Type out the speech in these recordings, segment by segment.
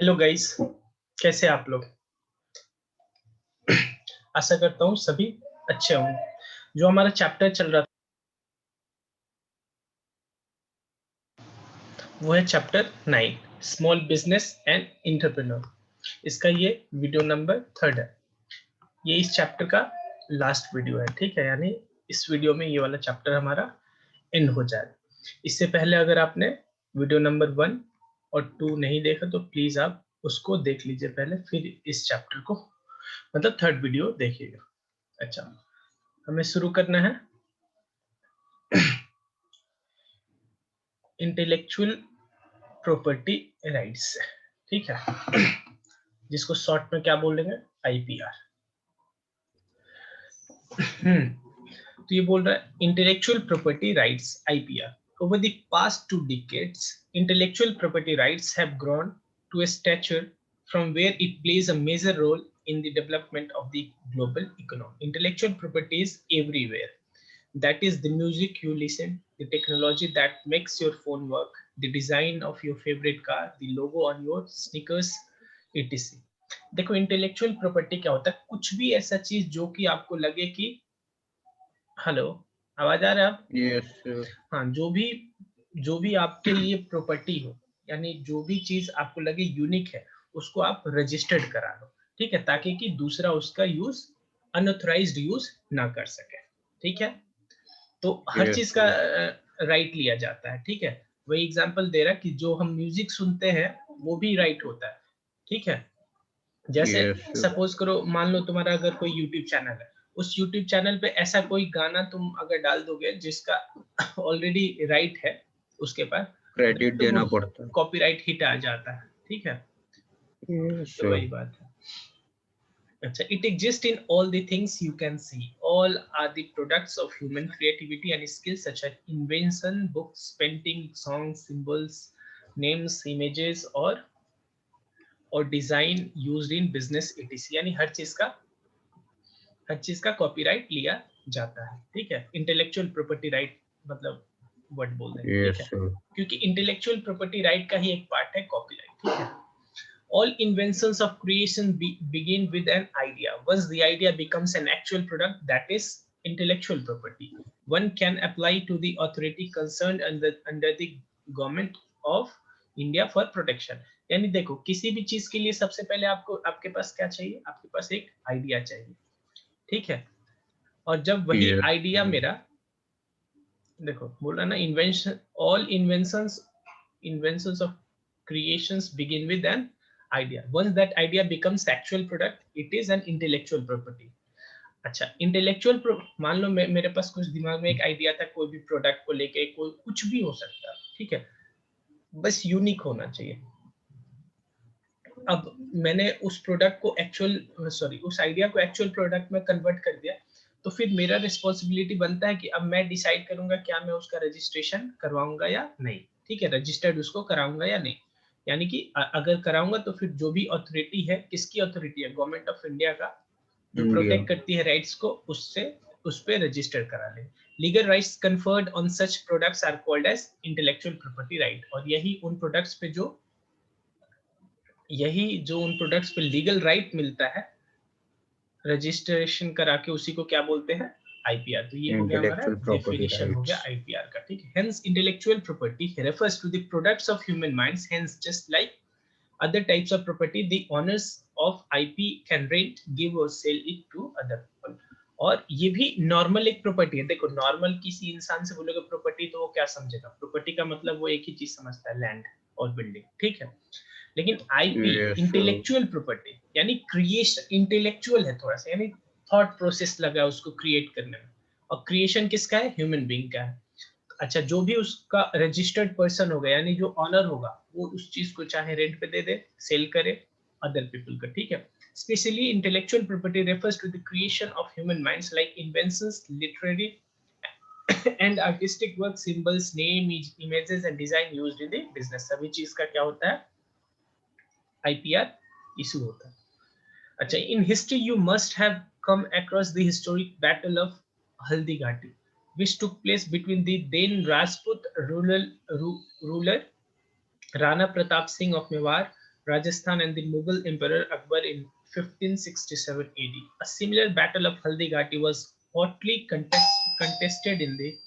Hello guys, कैसे आप लोग? आशा करता हूँ सभी अच्छे होंगे। जो हमारा चैप्टर चल रहा था वो है chapter 9, small business and entrepreneur. इसका ये वीडियो नंबर 3 है। ये इस चैप्टर का लास्ट वीडियो है, ठीक है? यानी इस वीडियो में ये वाला चैप्टर हमारा एंड हो जाएगा। इससे पहले अगर आपने वीडियो नंबर 1 और 2 नहीं देखा तो प्लीज आप उसको देख लीजिए पहले, फिर इस चैप्टर को मतलब 3rd वीडियो देखिएगा। अच्छा, हमें शुरू करना है इंटेलेक्चुअल प्रॉपर्टी राइट्स, ठीक है? जिसको शॉर्ट में क्या बोलेंगे, आईपीआर। तो ये बोल रहा है intellectual property rights, IPR. Over the past 2 decades, intellectual property rights have grown to a stature from where it plays a major role in the development of the global economy. Intellectual property is everywhere. That is the music you listen, the technology that makes your phone work, the design of your favorite car, the logo on your sneakers, etc. देखो, intellectual property क्या होता है? कुछ भी ऐसा चीज जो कि आपको लगे कि हेलो, आवाज आ रहा है आप? Yes sir. हाँ, जो भी आपके लिए प्रॉपर्टी हो, यानी जो भी चीज आपको लगे यूनिक है, उसको आप रजिस्टर्ड करा लो, ठीक है? ताकि कि दूसरा उसका यूज, अनऑथराइज्ड यूज ना कर सके, ठीक है? तो हर यस चीज का सर। राइट लिया जाता है, ठीक है? वही एग्जांपल दे रहा कि जो हम म्यूजिक सुनते हैं वो भी राइट होता है, ठीक है? जैसे यस सर। सपोज करो, मान लो तुम्हारा अगर कोई यूट्यूब चैनल है, उस यूट्यूब चैनल पे ऐसा कोई गाना तुम अगर डाल दोगे जिसका ऑलरेडी राइट है उसके पास, क्रेडिट तो वो देना पड़ता है। कॉपीराइट हिट आ जाता है, ठीक है? यस तो सर। वही बात है। अच्छा, it exists in all the things you can see. All are the products of human creativity and skills such as invention, books, painting, songs, symbols, names, images और design used in business etc। यानी हर चीज का copyright लिया जाता है, ठीक है? Intellectual property right मतलब वर्ड बोल देंगे, ठीक यस है? सर। क्योंकि इंटेलेक्चुअल प्रॉपर्टी राइट का ही एक पार्ट है कॉपीराइट, ठीक है? All inventions of creation begin with an idea. Once the idea becomes an actual product, that is intellectual property. One can apply to the authority concerned under the government of India for protection. यानी देखो, किसी भी चीज के लिए सबसे पहले आपको, आपके पास क्या चाहिए? आपके पास एक आइडिया चाहिए, ठीक है? और जब वही यस आइडिया सर। मेरा, देखो बोला ना, invention, all inventions of creations begin with an idea. Once that idea becomes actual product, it is an intellectual property. अच्छा, इंटेलेक्चुअल, मान लो मेरे पास कुछ दिमाग में एक आइडिया था कोई भी प्रोडक्ट को लेके, कोई कुछ भी हो सकता है, ठीक है? बस यूनिक होना चाहिए। अब मैंने उस प्रोडक्ट को एक्चुअल, सॉरी, उस आइडिया को एक्चुअल प्रोडक्ट में कन्वर्ट कर दिया, तो फिर मेरा रिस्पॉन्सिबिलिटी बनता है कि अब मैं डिसाइड करूंगा क्या मैं उसका रजिस्ट्रेशन करवाऊंगा या नहीं, ठीक है? रजिस्टर्ड उसको कराऊंगा या नहीं। यानी कि अगर कराऊंगा तो फिर जो भी अथॉरिटी है, किसकी अथॉरिटी है? गवर्नमेंट ऑफ इंडिया का, जो इंडिया। प्रोटेक्ट करती है राइट्स को, उससे उस पे रजिस्टर करा ले। Legal rights conferred on such products are called as intellectual property right. और यही जो उन प्रोडक्ट्स पे लीगल राइट मिलता है रजिस्ट्रेशन करा के, उसी को क्या बोलते हैं? आईपीआर। तो ये हो गया हमारा इंटेलेक्चुअल प्रॉपर्टी डेफिनेशन, हो गया राइट्स। आईपीआर का, ठीक है? Hence intellectual property refers to the products of human minds, hence just like other types of property, the owners of IP can rent, give or sell it to other people. और ये भी normal एक property है। देखो, normal किसी इंसान से बोलोगे प्रॉपर्टी तो वो क्या समझेगा? प्रॉपर्टी का मतलब वो एक ही चीज समझता है, लैंड और बिल्डिंग, ठीक है? लेकिन IP, yes sir. Intellectual property, यानी क्रिएशन, इंटेलेक्चुअल है थोड़ा सा, यानी थॉट प्रोसेस लगा है उसको क्रिएट करने में, और क्रिएशन किसका है? ह्यूमन बीइंग का है। अच्छा, जो भी उसका रजिस्टर्ड पर्सन होगा, यानी जो ऑनर होगा, वो उस चीज को चाहे रेंट पे दे दे, सेल करे अदर पीपल का, ठीक है? Specially intellectual property refers to the creation of human minds like inventions, literary and artistic work, symbols, name, images and design used in the business. सभी चीज का क्या होता है? आईपीआर इशू होता है। अच्छा, in history you must have come across the historic battle of Haldi Ghati, which took place between the then Rajput ruler Rana Pratap Singh of Mewar Rajasthan and the Mughal Emperor Akbar in 1567 AD. A similar battle of Haldi Ghati was hotly contested in the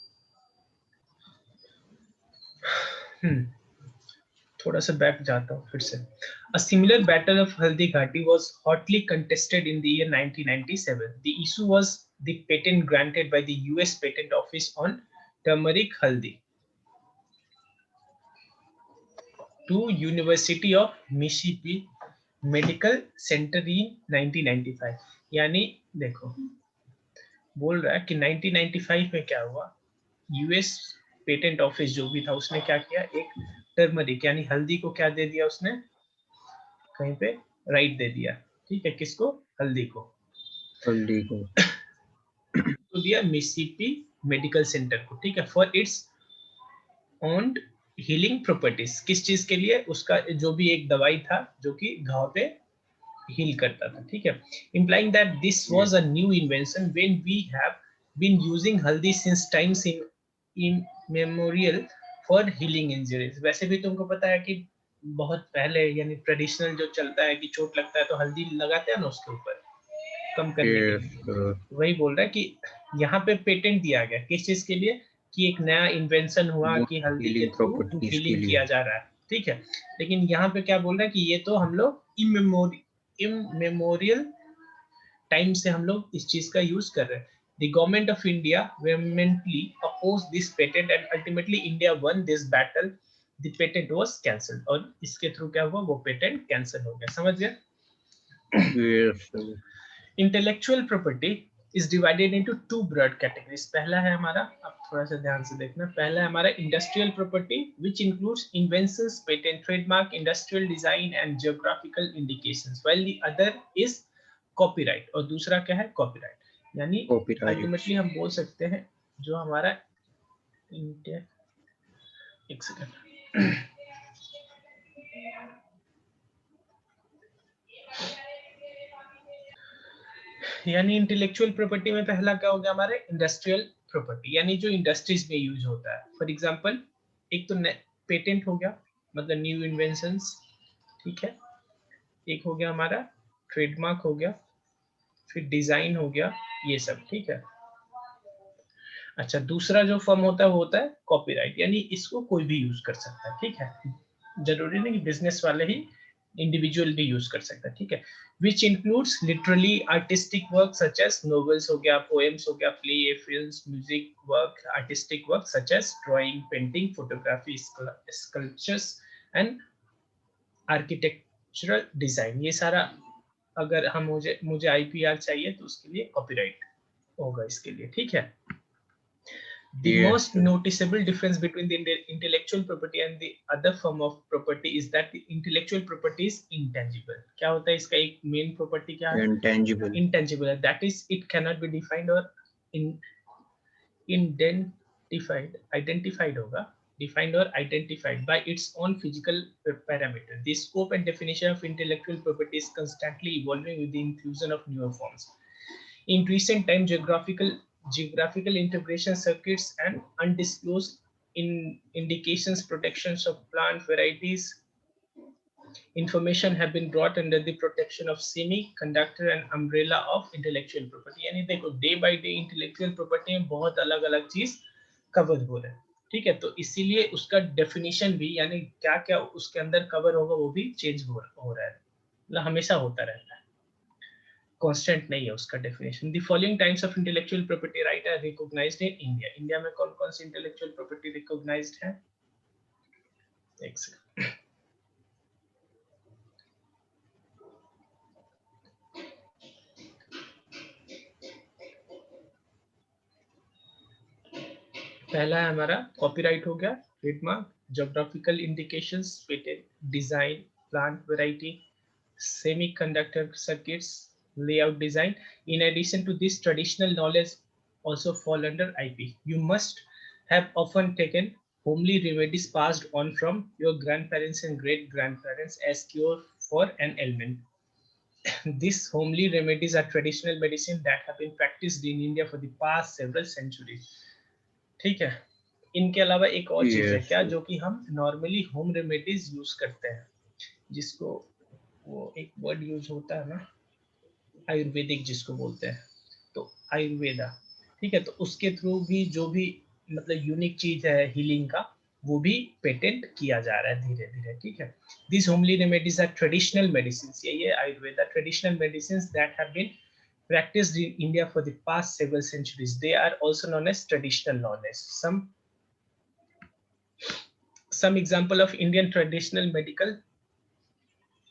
थोड़ा सा back जाता हूँ फिर से. A similar battle of Haldi Ghati was hotly contested in the year 1997. The issue was the patent granted by the US Patent Office on turmeric haldi to University of Mississippi Medical Center in 1995. यानी देखो बोल रहा है कि 1995 में क्या हुआ, US patent office जो भी था उसने क्या किया, एक टर्मरिक यानी हल्दी को क्या दे दिया उसने, कहीं पे राइट दे दिया. ठीक है, किसको, हल्दी को. हल्दी को तो दिया मिसिसिपी मेडिकल सेंटर को. ठीक है, for its own healing properties. किस चीज के लिए, उसका जो भी एक दवाई था जो कि घाव पे हील करता था. ठीक है, implying that this was a new invention when we have been using haldi since times in immemorial for healing injuries. वैसे भी तुमको पता है कि बहुत पहले यानी ट्रेडिशनल जो चलता है कि चोट लगता है तो हल्दी लगाते हैं ना उसके ऊपर कम करने के लिए. वही बोल रहा है कि यहाँ पे पेटेंट दिया गया किस चीज के लिए, कि एक नया इन्वेंशन हुआ कि हल्दी के थ्रू हीलिंग किया जा रहा है. ठीक है, लेकिन यहाँ पे क्या बोल रहा है कि ये तो हम लोग इमेमोरियल टाइम से हम लोग इस चीज का यूज कर रहे हैं. The government of India vehemently opposed this patent and ultimately India won this battle. The patent was cancelled और इसके थ्रू क्या हुआ, वो पेटेंट कैंसिल हो गया. समझ गया? yes. Intellectual property is divided into two broad categories. पहला है हमारा, अब थोड़ा सा ध्यान से देखना, पहला है हमारा industrial property which includes inventions, patent, trademark, industrial design and geographical indications, while the other is copyright. और दूसरा क्या है, copyright. यानी अल्टीमेटली हम बोल सकते हैं जो हमारा एक सेकंड यानी इंटेलेक्चुअल प्रॉपर्टी में पहला क्या हो गया हमारे, इंडस्ट्रियल प्रॉपर्टी, यानी जो इंडस्ट्रीज में यूज होता है. फॉर एग्जांपल एक तो पेटेंट हो गया, मतलब न्यू इन्वेंशंस. ठीक है, एक हो गया हमारा ट्रेडमार्क हो गया, फिर डिजाइन हो गया, ये सब. ठीक है, अच्छा दूसरा जो फॉर्म होता है वो होता है कॉपीराइट, यानी इसको कोई भी यूज कर सकता है. ठीक है, जरूरी नहीं कि बिजनेस वाले ही, इंडिविजुअल भी यूज कर सकता है. ठीक है, which includes literally artistic work such as novels हो गया, poems हो गया, play, films, music work, artistic work such as drawing, painting, photography, sculptures and architectural design. ये सारा अगर हम मुझे IPR चाहिए तो उसके लिए कॉपीराइट होगा इसके लिए. ठीक है, the most noticeable difference between the intellectual property and the other form of property is that the intellectual property is intangible. क्या होता है इसका एक main property क्या है, intangible है. That is it cannot be defined or identified होगा, defined or identified by its own physical parameter. The scope and definition of intellectual property is constantly evolving with the inclusion of newer forms. In recent time, geographical integration circuits and undisclosed indications protections of plant varieties information have been brought under the protection of semiconductor and umbrella of intellectual property. यानी देखो day by day intellectual property में बहुत अलग अलग चीज cover हो रहा है. ठीक है, तो इसीलिए उसका डेफिनेशन भी यानी क्या क्या उसके अंदर कवर होगा वो भी चेंज हो रहा है, मतलब हमेशा होता रहता है, कांस्टेंट नहीं है उसका definition. The following types of intellectual property right are recognized in India. India में कौन कौन सी इंटेलेक्चुअल प्रॉपर्टी रिकॉग्नाइज्ड है, एक सेकंड. पहला है हमारा कॉपीराइट हो गया, trademark, geographical indications, patent, design, plant variety, semiconductor circuits, layout design. In addition to this, traditional knowledge also fall under IP. You must have often taken homely remedies passed on from your grandparents and great grandparents as cure for an ailment. These homely remedies are traditional medicine that have been practiced in India for the past several centuries. ठीक है, इनके अलावा एक और चीज है क्या, जो कि हम नॉर्मली होम रेमेडीज यूज करते हैं. जिसको वो एक वर्ड यूज होता है ना, आयुर्वेदिक जिसको बोलते हैं, तो आयुर्वेदा, ठीक है, तो उसके थ्रू भी जो भी मतलब यूनिक चीज है हीलिंग का, वो भी पेटेंट किया जा रहा है धीरे धीरे, ठीक है। This homely remedies are traditional medicine, ये Ayurveda traditional medicine that have been practiced in India for the past several centuries. They are also known as traditional knowledge. Some example of Indian traditional medical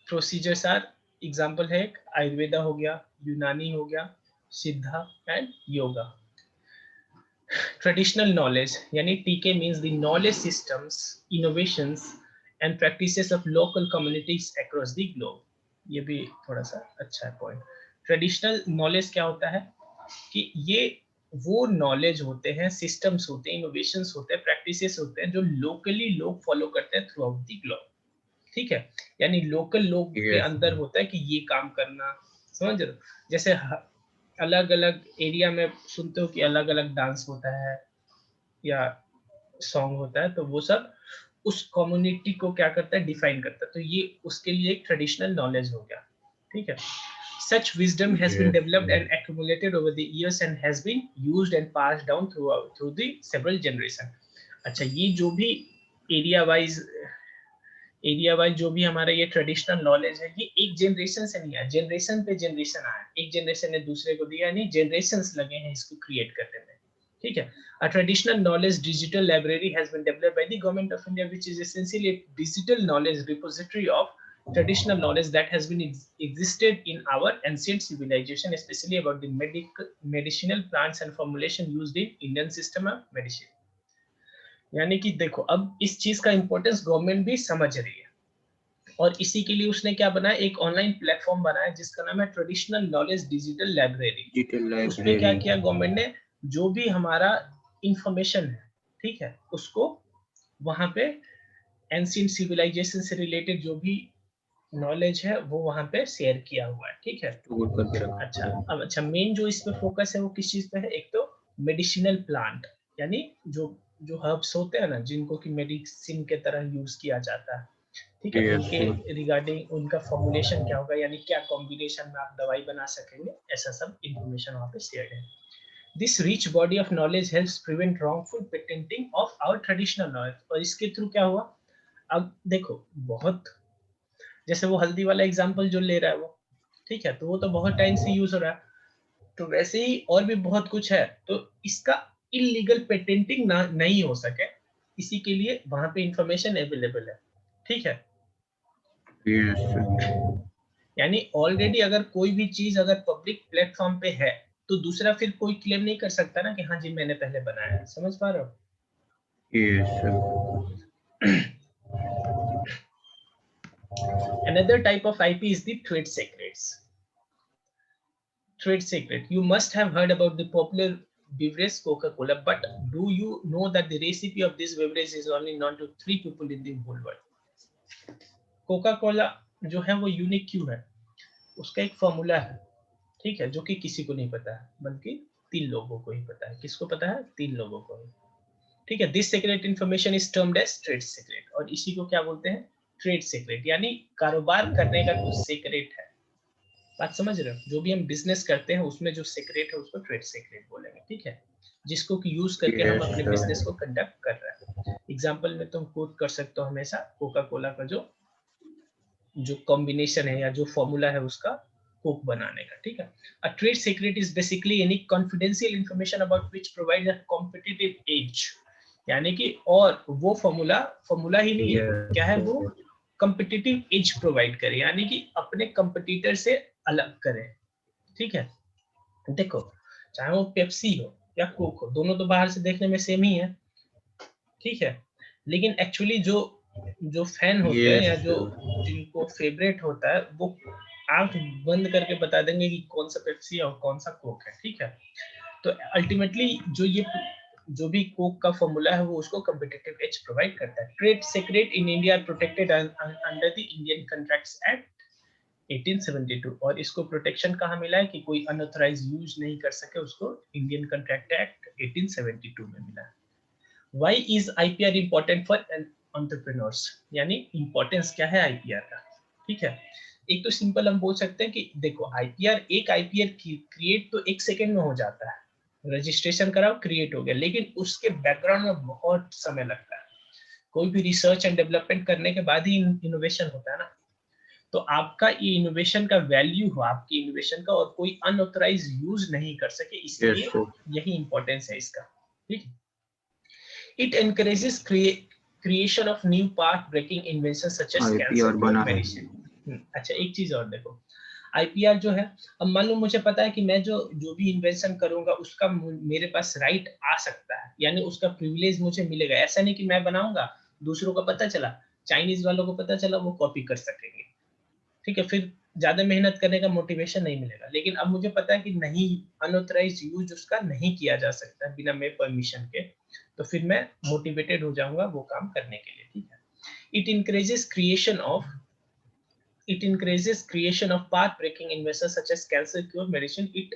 procedures are, example है आयुर्वेदा हो गया, यूनानी हो गया, सिद्धा and yoga. Traditional knowledge यानी टीके means the knowledge systems, innovations and practices of local communities across the globe. ये भी थोड़ा सा अच्छा है पॉइंट। ट्रेडिशनल नॉलेज क्या होता है कि ये वो नॉलेज होते हैं, सिस्टम्स होते हैं, इनोवेशंस होते हैं, प्रैक्टिसेस होते हैं जो लोकली लोग फॉलो करते हैं थ्रू आउट द ग्लोब, ठीक है। यानी लोकल लोग के yes, अंदर होता है कि ये काम करना, समझ रहे हो। जैसे अलग अलग एरिया में सुनते हो कि अलग अलग डांस होता है या सॉन्ग होता है, तो वो सब उस कम्युनिटी को क्या करता है, डिफाइन करता है, तो ये उसके लिए एक ट्रेडिशनल नॉलेज हो गया, ठीक है। Such wisdom has been yes, developed and accumulated over the years and has been used and passed down through the several generation। अच्छा, ये जो भी एरिया वाइज जो भी हमारा ये ट्रेडिशनल नॉलेज है, ये एक जनरेशन से नहीं आया, जनरेशन पे जनरेशन आया, एक जनरेशन ने दूसरे को दिया, नहीं जनरेशंस लगे हैं इसको क्रिएट करने में, ठीक है। A traditional knowledge digital library has been developed by the government of India, which is essentially a digital knowledge repository of traditional knowledge that has been existed in our ancient civilization, especially about the medicinal plants and formulation used in Indian system of medicine। यानी कि देखो, अब इस चीज का importance government भी समझ रही है, और इसी के लिए उसने क्या बनाया, एक ऑनलाइन प्लेटफॉर्म बनाया जिसका नाम है traditional knowledge digital library. digital उसमें क्या library, किया गवर्नमेंट ने, जो भी हमारा इंफॉर्मेशन है, ठीक है, उसको वहां पे एंशिएंट सिविलाइजेशन से रिलेटेड जो भी नॉलेज है वो वहां पे शेयर किया हुआ है, ठीक है। store करके रखा अच्छा, है। अब अच्छा मेन जो इसमें फोकस है वो किस चीज पे है, एक तो मेडिसिनल प्लांट, यानी जो जो हर्ब्स होते हैं ना, जिनको कि मेडिसिन के तरह यूज किया जाता है, ठीक है, Yes, उनके रिगार्डिंग उनका फॉर्मुलेशन क्या होगा, यानी क्या कॉम्बिनेशन में आप दवाई बना सकेंगे, ऐसा सब इंफॉर्मेशन वहाँ पे शेयर है। This rich body of knowledge helps prevent wrongful patenting of our traditional knowledge. और इसके थ्रू क्या हुआ, अब देखो बहुत, जैसे वो हल्दी वाला एग्जांपल जो ले रहा है वो, ठीक है, तो वो तो बहुत टाइम से यूज हो रहा है, तो वैसे ही और भी बहुत कुछ है, तो इसका इलीगल पेटेंटिंग ना नहीं हो सके, इसी के लिए वहां पे इंफॉर्मेशन अवेलेबल है, ठीक है। yes, यानी ऑलरेडी अगर कोई भी चीज अगर पब्लिक प्लेटफॉर्म पे है, तो दूसरा फिर कोई क्लेम नहीं कर सकता ना कि हाँ जी मैंने पहले बनाया है, समझ पा रहे हो। yes, Another type of IP is the trade secrets। Trade secret, you must have heard about the popular beverage Coca-Cola, but do you know that the recipe of this beverage is only known to 3 people in the whole world। Coca Cola जो है वो unique क्यों है, उसका एक formula है, ठीक है, जो कि किसी को नहीं पता है, बल्कि 3 लोगों को ही पता है। किसको पता है, 3 लोगों को ही, ठीक है। This secret information is termed as trade secret, और इसी को क्या बोलते हैं, ट्रेड सीक्रेट, यानी कारोबार करने का कुछ सीक्रेट है। बात समझ रहे हो, जो भी हम बिजनेस करते हैं उसमें जो सीक्रेट है उसको ट्रेड सीक्रेट बोलेंगे, ठीक है, जिसको कि यूज करके हम yes, अपने बिजनेस को कंडक्ट कर रहे हैं। एग्जांपल में तुम कोट कर सकते हो हमेशा कोका कोला का जो जो कॉम्बिनेशन है या जो फॉर्मूला है उसका कोक बनाने का, ठीक है। अ trade secret is basically any confidential information about which provides a competitive as, यानी कि और वो फॉर्मूला फॉर्मूला ही नहीं है, क्या है वो, कॉम्पिटिटिव एज प्रोवाइड करे, यानी कि अपने कंपटीटर से अलग करे, ठीक है। देखो, चाहे वो पेप्सी हो या कोक हो, दोनों तो बाहर से देखने में सेम ही है, ठीक है, लेकिन एक्चुअली जो जो फैन होते हैं yes, या जो जिनको फेवरेट होता है, वो आंख बंद करके बता देंगे कि कौन सा पेप्सी है और कौन सा कोक है, ठीक है। तो अल्टीमेटली जो भी कोक का फॉर्मूला है वो उसको कॉम्पिटिटिव एज प्रोवाइड करता है। Trade secret in India protected under the Indian contracts act 1872, और इसको प्रोटेक्शन कहाँ मिला है कि कोई अनऑथराइज यूज नहीं कर सके, उसको इंडियन कॉन्ट्रैक्ट एक्ट 1872 में मिला है। Why is IPR important for entrepreneurs, यानी इंपॉर्टेंस क्या है आईपीआर का, ठीक है। एक तो सिंपल हम बोल सकते हैं कि देखो एक आईपीआर क्रिएट तो 1 सेकेंड में हो जाता है, रजिस्ट्रेशन कराओ क्रिएट हो गया, लेकिन उसके बैकग्राउंड में बहुत समय लगता है। कोई भी रिसर्च एंड डेवलपमेंट करने के बाद ही इनोवेशन होता है ना। तो आपका ये इनोवेशन का वैल्यू हो, आपकी इनोवेशन का, और कोई अनऑथराइज यूज नहीं कर सके, इसलिए यही इंपॉर्टेंस है इसका। ठीक है। It encourages creation of new path breaking invention such as cancer cure medicine. अच्छा एक चीज और देखो, आईपीआर जो है, अब मान लो मुझे पता है कि मैं जो भी इन्वेंशन करूंगा उसका मेरे पास राइट आ सकता है, यानी उसका प्रिविलेज मुझे मिलेगा। ऐसा नहीं कि मैं बनाऊंगा, दूसरों को पता चला, चाइनीज वालों को पता चला, वो कॉपी कर सकेंगे, ठीक है, फिर ज्यादा मेहनत करने का मोटिवेशन नहीं मिलेगा। लेकिन अब मुझे पता है कि नहीं, अनऑथराइज यूज उसका नहीं किया जा सकता बिना मेरे परमिशन के, तो फिर मैं मोटिवेटेड हो जाऊंगा वो काम करने के लिए। ठीक है। It increases creation of path breaking inventions such as cancer cure medicine. It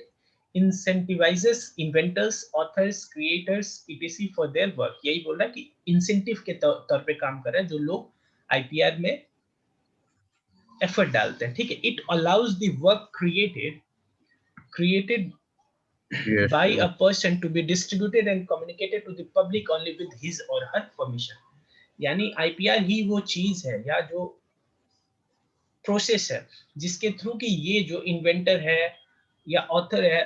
incentivizes inventors, authors, creators etc for their work. यही बोल रहा है कि इंसेंटिव के तौर पे काम कर रहा है जो लोग आईपीआर में एफर्ट डालते हैं। ठीक है। It allows the work created by a person to be distributed and communicated to the public only with his or her permission. यानी आईपीआर ही वो चीज है या जो प्रोसेस है जिसके थ्रू कि ये जो इन्वेंटर है या ऑथर है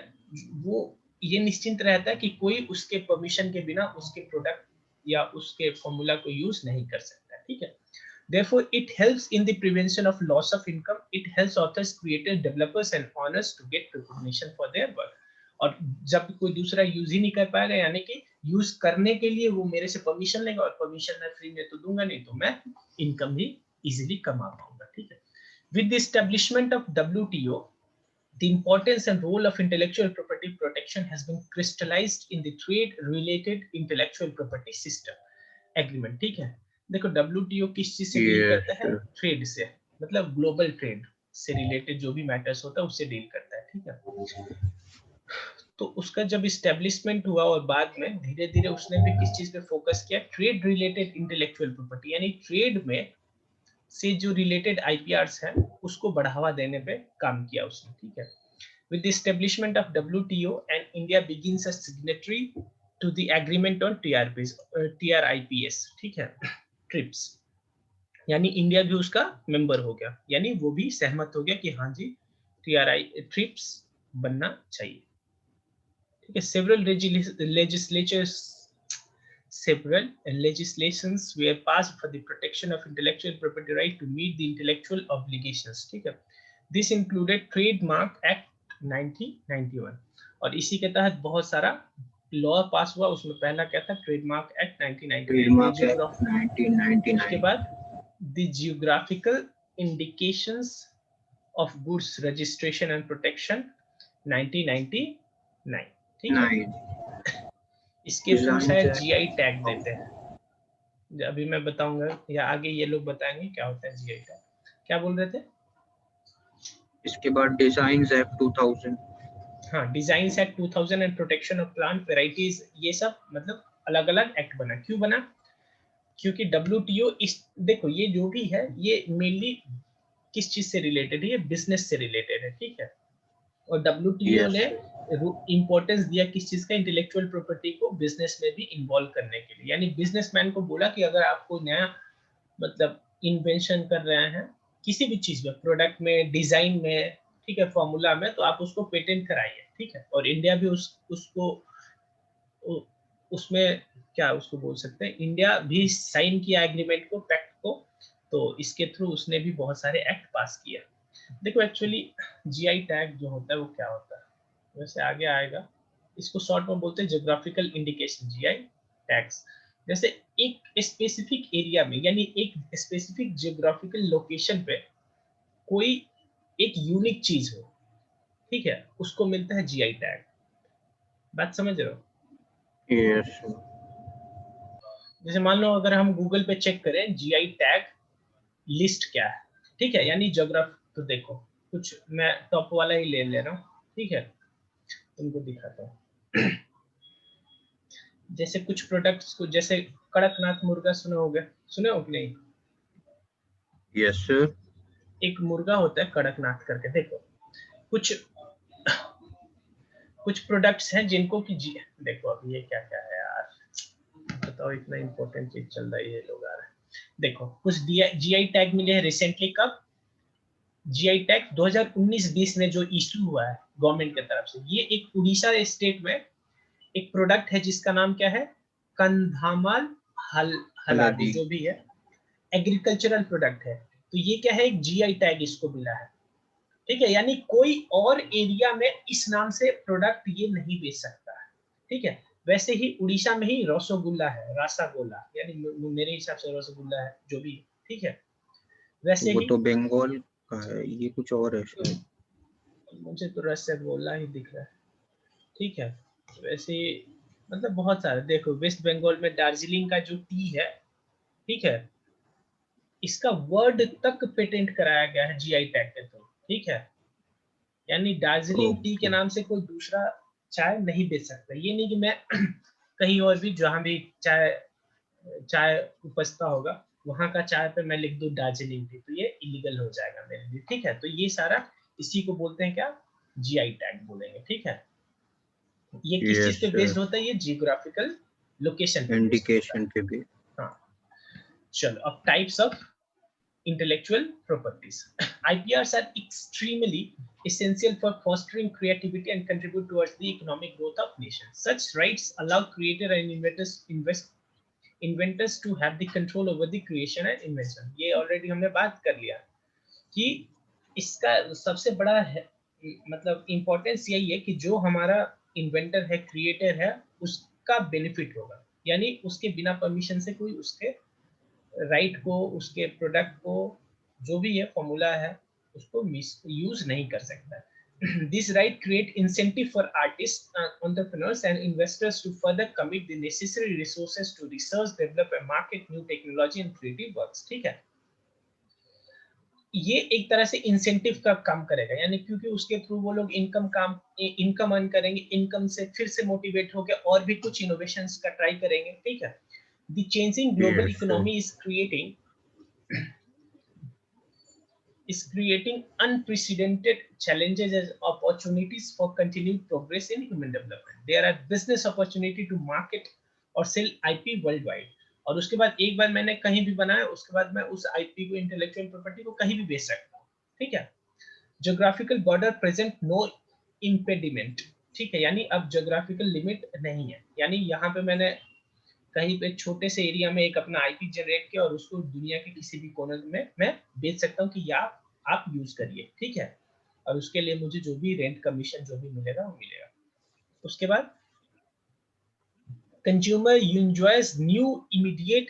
वो ये निश्चिंत रहता है कि कोई उसके परमिशन के बिना उसके प्रोडक्ट या उसके फॉर्मूला को यूज नहीं कर सकता। ठीक है। Therefore, it helps in the prevention of loss of income. It helps authors, creators, developers, and owners to get recognition for their work. और जब कोई दूसरा यूज ही नहीं कर पाएगा, यानी कि यूज करने के लिए वो मेरे से परमिशन लेगा, और परमिशन मैं फ्री में तो दूंगा नहीं, तो मैं इनकम भी इजीली कमा पाऊंगा। ठीक है। With the establishment of WTO, the importance and role of intellectual property protection has been crystallized in the trade-related intellectual property system agreement. ठीक है। देखो WTO किस चीज से डील करता है? ट्रेड से, मतलब ग्लोबल ट्रेड से रिलेटेड जो भी मैटर्स होता है उससे डील करता है। ठीक है। तो उसका जब इस्टेब्लिशमेंट हुआ और बाद में धीरे धीरे उसने भी किस चीज पे फोकस किया? ट्रेड रिलेटेड इंटेलेक्चुअल प्रॉपर्टी, यानी ट्रेड में से जो रिलेटेड आईपीआरस है उसको बढ़ावा देने पे काम किया उसने। ठीक है। With the establishment of WTO, and India begins as signatory to the agreement on TRIPS, ठीक है, ट्रिप्स, यानी इंडिया भी उसका मेंबर हो गया, यानी वो भी सहमत हो गया कि हाँ जी ट्रिप्स बनना चाहिए। ठीक है। Several legislations were passed for the protection of intellectual property right to meet the intellectual obligations. ठीक है। This included Trademark Act 1991, और इसी के तहत बहुत सारा लॉ पास हुआ। उसमें पहला क्या था? Trademark act 1999। उसके बाद the geographical indications of goods registration and protection 1999। ठीक है। इसके थ्रू शायद जीआई टैग देते हैं, अभी मैं बताऊंगा या आगे ये लोग बताएंगे क्या होता है जीआई टैग। क्या बोल रहे थे? इसके बाद डिजाइन्स एक्ट 2000। हाँ, designs act 2000 and protection of plant varieties, ये सब मतलब अलग अलग एक्ट बना। क्यों बना? क्योंकि डब्ल्यूटीओ इस, देखो ये जो भी है ये मेनली किस चीज से रिलेटेड है? ये बिजनेस से रिलेटेड है। ठीक है। और WTO ने इंपॉर्टेंस दिया किस चीज का? इंटेलेक्चुअल प्रॉपर्टी को बिजनेस में भी इन्वॉल्व करने के लिए, यानी बिजनेसमैन को बोला कि अगर आपको नया मतलब इन्वेंशन कर रहे हैं किसी भी चीज में, प्रोडक्ट में, डिजाइन में, ठीक है, फॉर्मूला में, तो आप उसको पेटेंट कराइए। ठीक है। और इंडिया भी उसको उसमें क्या उसको बोल सकते हैं, इंडिया भी साइन किया एग्रीमेंट को, पैक्ट को, तो इसके थ्रू उसने भी बहुत सारे एक्ट पास किया। देखो एक्चुअली जीआई टैग जो होता है वो क्या होता है, वैसे आगे आएगा। इसको शॉर्ट में बोलते हैं ज्योग्राफिकल इंडिकेशन, जीआई टैग्स। जैसे एक स्पेसिफिक एरिया में, यानी एक स्पेसिफिक ज्योग्राफिकल लोकेशन पे कोई एक यूनिक चीज हो, ठीक है, उसको मिलता है जीआई टैग। बात समझ रहे हो? यस। जैसे मान लो अगर हम गूगल पे चेक करें जीआई टैग लिस्ट क्या है, ठीक है, यानी ज्योग्राफी, तो देखो कुछ मैं टॉप वाला ही ले रहा हूँ, ठीक है, तुमको दिखाता हूँ। जैसे कुछ प्रोडक्ट्स को, जैसे कड़कनाथ मुर्गा सुने हो कि नहीं? Yes sir. एक मुर्गा होता है कड़कनाथ करके, देखो कुछ प्रोडक्ट्स हैं जिनको कि देखो अभी ये क्या क्या है यार, बताओ इतना इंपॉर्टेंट चीज चल रही है, लोग आ रहे हैं। देखो कुछ जीआई टैग मिले हैं रिसेंटली, कब जीआई टैग 2019-20 में जो इशू हुआ है गवर्नमेंट की तरफ से। ये एक उड़ीसा स्टेट में एक प्रोडक्ट है जिसका नाम क्या है, कंधामाल हलादी, जो भी है एग्रीकल्चरल प्रोडक्ट है। तो ये क्या है, एक जीआई टैग इसको मिला है, ठीक है। यानी कोई और एरिया में इस नाम से प्रोडक्ट ये नहीं बेच सकता है, ठीक है। वैसे ही उड़ीसा में ही रसगुल्ला है, रसगुल्ला, यानी मेरे हिसाब से रसगुल्ला है जो भी, ठीक है। वैसे वो ही तो बंगाल का है, ये कुछ और है शायद। मुझे तो रसगुल्ला ही दिख रहा है, ठीक है। वैसे मतलब बहुत सारे, देखो वेस्ट बंगाल में दार्जिलिंग का जो टी है, ठीक है, इसका वर्ड तक पेटेंट कराया गया है जीआई टैग के थ्रू, ठीक है। यानी दार्जिलिंग टी के ओके। नाम से कोई दूसरा चाय नहीं बेच सकता। ये नहीं कि मैं कहीं और भी जहां भी चाय चाय उपजता होगा वहां का चाय पे मैं लिख दूं दार्जिलिंग टी, तो ये इलीगल हो जाएगा मेरे लिए, ठीक है। तो ये सारा इसी को बोलते हैं क्या, जीआई टैग बोलेंगे, ठीक है। ये किस चीज यस पे सर, बेस्ड होता है, ये जियोग्राफिकल लोकेशन पे बेस्ड होता है। इंडिकेशन पे भी। हाँ, चलो अब types of intellectual properties. IPRs are extremely essential for fostering creativity and contribute towards the economic growth of nations. Such rights allow creators and inventors to have the control over the creation and invention. ये already हमने बात कर लिया कि इसका सबसे बड़ा है, मतलब इम्पोर्टेंस यही है कि जो हमारा इन्वेंटर है, क्रिएटर है, उसका बेनिफिट होगा। यानी उसके बिना परमिशन से कोई उसके राइट को, उसके प्रोडक्ट को, जो भी ये फॉर्मूला है, उसको मिस यूज नहीं कर सकता। This right create incentive for artists, entrepreneurs and investors to further commit the necessary resources to research, develop and market new technology and creative works, ठीक है। ये एक तरह से इंसेंटिव का काम करेगा, यानी क्योंकि उसके थ्रू वो लोग इनकम अर्न करेंगे, इनकम से फिर से मोटिवेट होकर और भी कुछ इनोवेशंस का ट्राई करेंगे, ठीक है। The changing global yes sir. economy is creating unprecedented challenges and opportunities for continued progress in human development. There are business opportunity to market और sell IP worldwide. और उसके बाद एक बार मैंने कहीं भी बनाया, उसके बाद मैं उस IP को, इंटेलेक्चुअल प्रॉपर्टी को कहीं भी बेच सकता हूँ, ठीक है। Geographical border present no impediment, ठीक है। यानी अब geographical लिमिट नहीं है, यानी यहाँ पे मैंने कहीं पे छोटे से एरिया में एक अपना आईपी जनरेट किया और उसको दुनिया के किसी भी कोने में मैं बेच सकता हूँ कि आप यूज करिए, ठीक है। और उसके लिए मुझे जो भी रेंट कमीशन जो भी मिलेगा वो मिलेगा। उसके बाद consumer enjoys new immediate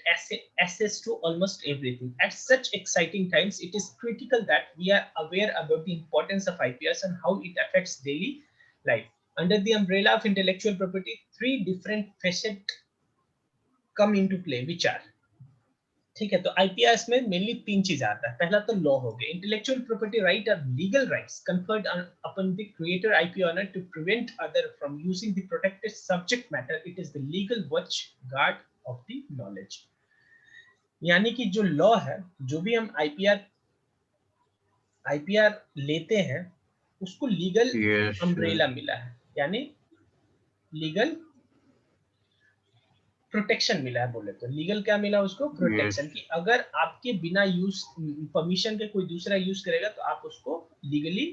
access to almost everything. At such exciting times, it is critical that we are aware about the importance of IPRs and how it affects daily life. Under the umbrella of intellectual property, three different facets come into play, which are, ठीक है। तो आईपीआरस में mainly तीन चीज आता है। पहला तो लॉ हो गया, intellectual property right are legal rights conferred upon the creator IP owner to prevent other from using the protected subject matter. It is the legal watchguard of the knowledge. यानी कि जो लॉ है, जो भी हम IPR लेते हैं, उसको लीगल यस सर। अम्ब्रेला मिला है, यानी लीगल प्रोटेक्शन मिला है। बोले तो लीगल क्या मिला उसको, यस। प्रोटेक्शन, कि अगर आपके बिना यूज परमिशन के कोई दूसरा यूज करेगा तो आप उसको लीगली